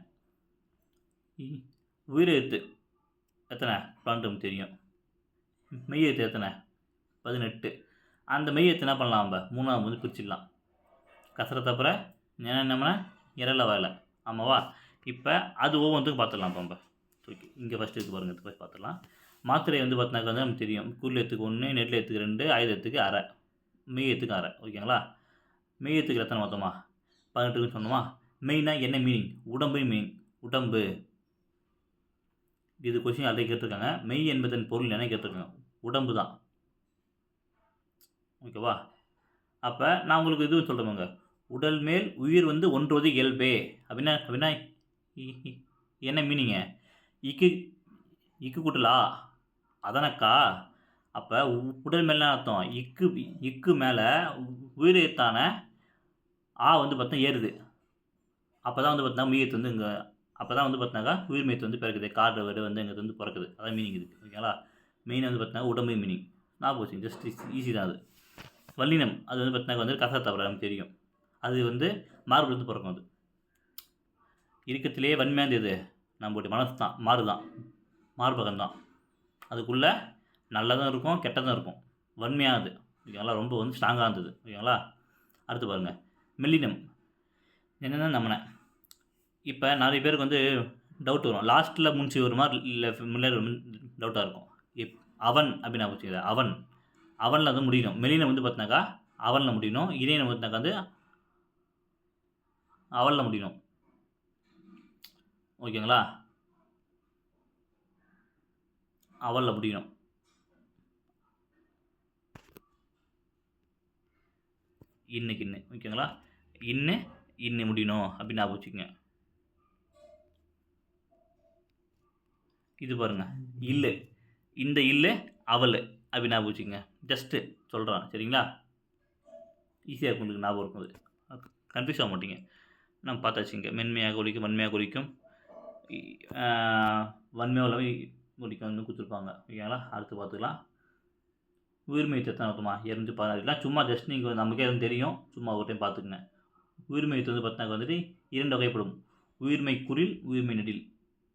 உயிரெழுத்து எத்தனை 12 தெரியும். மெய் எழுத்து எத்தனை 18. அந்த மெய் எழுத்து என்ன பண்ணலாம், நம்ம 3ஆவது வந்து பிரிச்சிடலாம். கசர தப்புற ஏன்னா நம்ம இரல வேலை ஆமாவா. இப்போ அது ஒவ்வொன்றுக்கும் பார்த்துடலாம். இப்போ நம்ம ஓகே, இங்கே ஃபஸ்ட்டு இருக்குது பாருங்கள், இது போய் பார்த்துடலாம். மாத்திரை வந்து பார்த்தினாக்கா வந்து நமக்கு தெரியும், குறில் 1, நெடில் 2, ஆயுதத்துக்கு அரை, மெய்யத்துக்கு அரை. ஓகேங்களா. மெய்யத்துக்கு எத்தனை மொத்தமா 18ன்னு சொன்னோமா. மெயினாக என்ன மீனிங்? உடம்பு மீனிங். உடம்பு இது கொஸ்டின் அதை கேட்டிருக்காங்க. மெய் என்பதன் பொருள் என்ன கேட்டிருக்காங்க? உடம்பு தான். ஓகேவா. அப்போ நான் உங்களுக்கு இதுவும் சொல்கிறேங்க, உடல் மேல் உயிர் வந்து ஒன்றுவது இயல்பே அப்படின்னா அப்படின்னா என்ன மீனிங்க? இக்கு இக்கு கூட்டலா அதனக்கா. அப்போ உடல் மேலே அர்த்தம் இக்கு இக்கு மேலே உயிரெழுத்தான ஆ வந்து பார்த்தா ஏறுது. அப்போ தான் வந்து பார்த்தா மெய்யத்து வந்து இங்கே, அப்போ தான் வந்து பார்த்தினாக்கா உயிர் மெய்யத்து வந்து பிறக்குது. காடு வீடு வந்து இங்கே வந்து பிறக்குது. அதான் மீனிங் இருக்குது. ஓகேங்களா. மெயின் வந்து பார்த்தினா உடம்பு மீனிங். நான் போச்சு, ஜஸ்ட் ஈஸி தான் அது. வல்லினம் அது வந்து பார்த்தினாக்கா வந்து கசா தவிர நமக்கு தெரியும். அது வந்து மார்புலேருந்து பிறக்கும். அது இருக்கத்திலே வன்மையானது எது? நம்மளுடைய மனசு தான், மாறு தான், மார்பகம் தான். அதுக்குள்ளே நல்லதும் இருக்கும் கெட்டதும் இருக்கும். வன்மையானது. ஓகேங்களா. ரொம்ப வந்து ஸ்ட்ராங்காக இருந்தது. ஓகேங்களா. அடுத்து பாருங்கள், மெல்லினம் என்னென்னா நம்மனை. இப்போ நிறைய பேருக்கு வந்து டவுட் வரும், லாஸ்ட்டில் முடிச்சு வருமா இல்லை முன்னாடி டவுட்டாக இருக்கும். அவன் அப்படின்னு நான் வச்சுக்கிறேன். அவனில் வந்து முடியணும். மெல்லினம் வந்து பார்த்தினாக்கா அவனில் முடியணும். இணையம் பார்த்தினாக்கா வந்து அவனில் முடியணும். ஓகேங்களா. அவளில் முடியணும். இன்னைக்கு இன்னு. ஓகேங்களா. இன்னு முடியணும் அப்படின்னு ஞாபகம் வச்சுக்கோங்க. இது பாருங்கள், இல்லை இந்த இல்லை அவள் அப்படின்னு ஞாபகம் வச்சுக்கோங்க. ஜஸ்ட்டு சொல்கிறான், சரிங்களா. ஈஸியாக இருக்கும், உங்களுக்கு ஞாபகம் இருக்கும். அது கன்ஃபியூஸ் ஆக மாட்டீங்க. நம்ம பார்த்தாச்சுங்க. மென்மையாக ஒழிக்கும், வன்மையாக ஒழிக்கும், வன்மையாக ஒழிக்கும் வந்து கொடுத்துருப்பாங்க. ஓகேங்களா. அடுத்து பார்த்துக்கலாம். உயிர்மெய் எத்தனை அர்த்தமா 216. சும்மா ஜஸ்ட் நீங்கள் நமக்கே எதுவும் தெரியும், சும்மா ஒரு டைம் பார்த்துக்குங்க. உயிர்மெய் வந்து பார்த்தினாக்க வந்துட்டு 2 வகைப்படும். உயிர்மெய் குறில், உயிர்மெய் நெடில்.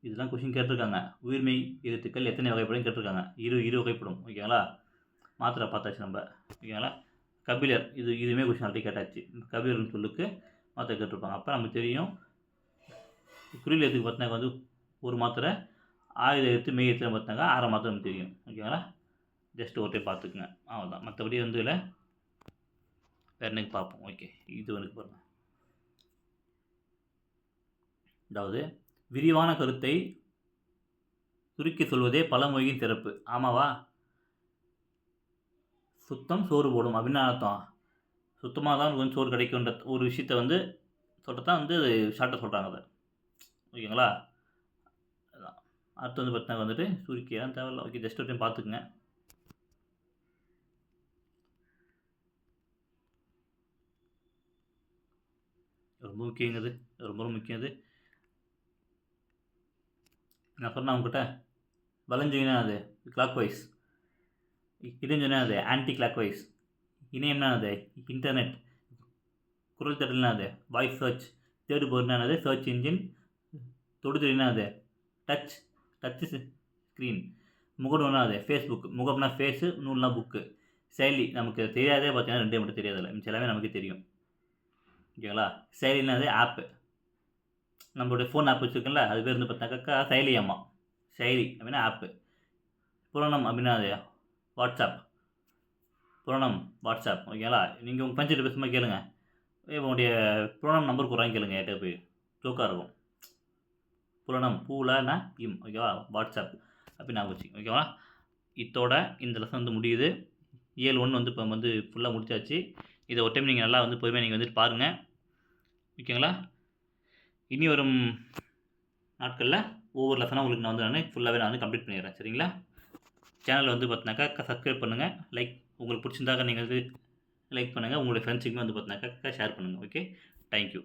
இதெல்லாம் கொஸ்டின் கேட்டிருக்காங்க. உயிர்மெய் எழுத்துக்கள் எத்தனை வகைப்படும் கேட்டிருக்காங்க. இரு வகைப்படும். ஓகேங்களா. மாத்திரை பார்த்தாச்சு நம்ம. ஓகேங்களா. கபிலர் இதுவுமே கொஸ்டின் ஆல்ரெடி கேட்டாச்சு. கபிலர்னு சொல்லுக்கு மாத்திரை கேட்டிருப்பாங்க. அப்போ நமக்கு தெரியும் குறில் எழுத்துக்கு பார்த்தினாக்க வந்து ஒரு மாத்திரை, ஆயுத எழுத்து மெய் எழுத்து பார்த்தினாக்கா அரை மாத்திரை நமக்கு தெரியும். ஓகேங்களா. ஜஸ்ட் ஒரு டைம் பார்த்துக்குங்க, அவ்வளோதான். மற்றபடி வந்து இல்லை, வேறு எனக்கு பார்ப்போம். ஓகே, இது எனக்கு பாருங்கள். அதாவது விரிவான கருத்தை சுருக்கி சொல்வதே பழமொழியின் சிறப்பு. ஆமாவா. சுத்தம் சோறு போடும் அப்படின்னு அர்த்தம். சுத்தமாக தான் கொஞ்சம் சோறு கிடைக்குன்ற ஒரு விஷயத்த வந்து சொல்கிறது தான் வந்து ஷார்ட்டாக சொல்கிறாங்க அதை. ஓகேங்களா. அதான் அடுத்து வந்து பார்த்தீங்கன்னா வந்துட்டு சுருக்கியெல்லாம் தேவையில்ல. ஓகே, ஜஸ்ட் ஒரு டைம் பார்த்துக்குங்க. ரொம்ப முக்கியங்கிறது, ரொம்ப முக்கியம். அது நான் சொன்னேன் அவங்ககிட்ட. வளைஞ்சிங்கன்னா அது கிளாக் வைஸ், இடைஞ்சனா அது ஆன்டி கிளாக் வைஸ், இணையம்னா அது இன்டர்நெட், குரல் தேடல்னா அது வாய்ஸ் சர்ச், தேடு பொருள்னா அது சர்ச் இன்ஜின், தொடுதிரினா அது டச் ஸ்க்ரீன், முகநூல்னா அது ஃபேஸ்புக், முகம்னா ஃபேஸு, நூல்னா புக்கு, செயலி நமக்கு தெரியாதே பார்த்தீங்கன்னா 2 மட்டும் தெரியாதில்ல, மிச்சம் எல்லாமே நமக்கு தெரியும். ஓகேங்களா. செயலினா அது ஆப்பு, நம்மளுடைய ஃபோன் ஆப் வச்சுருக்கோம்ல, அது பேர் வந்து பார்த்தாக்கா செயலி. அம்மா செயலி அப்படின்னா ஆப்பு. புராணம் அப்படின்னா அது வாட்ஸ்அப், புராணம் வாட்ஸ்அப். ஓகேங்களா. நீங்கள் உங்கள் பஞ்சிட்டு பேசும்போது கேளுங்க, உங்களுடைய புராணம் நம்பர் குறாங்க கேளுங்க, ஏட்ட போய் ஜோக்காக இருக்கும். புராணம் பூலனா இம். ஓகேவா. வாட்ஸ்அப் அப்படின்னு நான் வச்சு. ஓகேவா. இதோட இந்த லெசன் வந்து முடியுது. இயல் 1 வந்து இப்போ வந்து ஃபுல்லாக முடிச்சாச்சு. இதை ஒரு டைம் நீங்கள் நல்லா வந்து பொறுமையாக நீங்கள் வந்துட்டு பாருங்கள். ஓகேங்களா. இனி வரும் நாட்களில் ஒவ்வொரு லெசனாக உங்களுக்கு நான் வந்து ஃபுல்லாகவே நான் வந்து கம்ப்ளீட் பண்ணிடுறேன். சரிங்களா. சேனலை வந்து பார்த்தினாக்கா சப்ஸ்கிரைப் பண்ணுங்கள். லைக் உங்களுக்கு பிடிச்சிருந்தாக்க நீங்கள் வந்து லைக் பண்ணுங்கள். உங்களுடைய ஃப்ரெண்ட்ஸுக்குமே வந்து பார்த்தினாக்கா ஷேர் பண்ணுங்கள். Okay, thank you.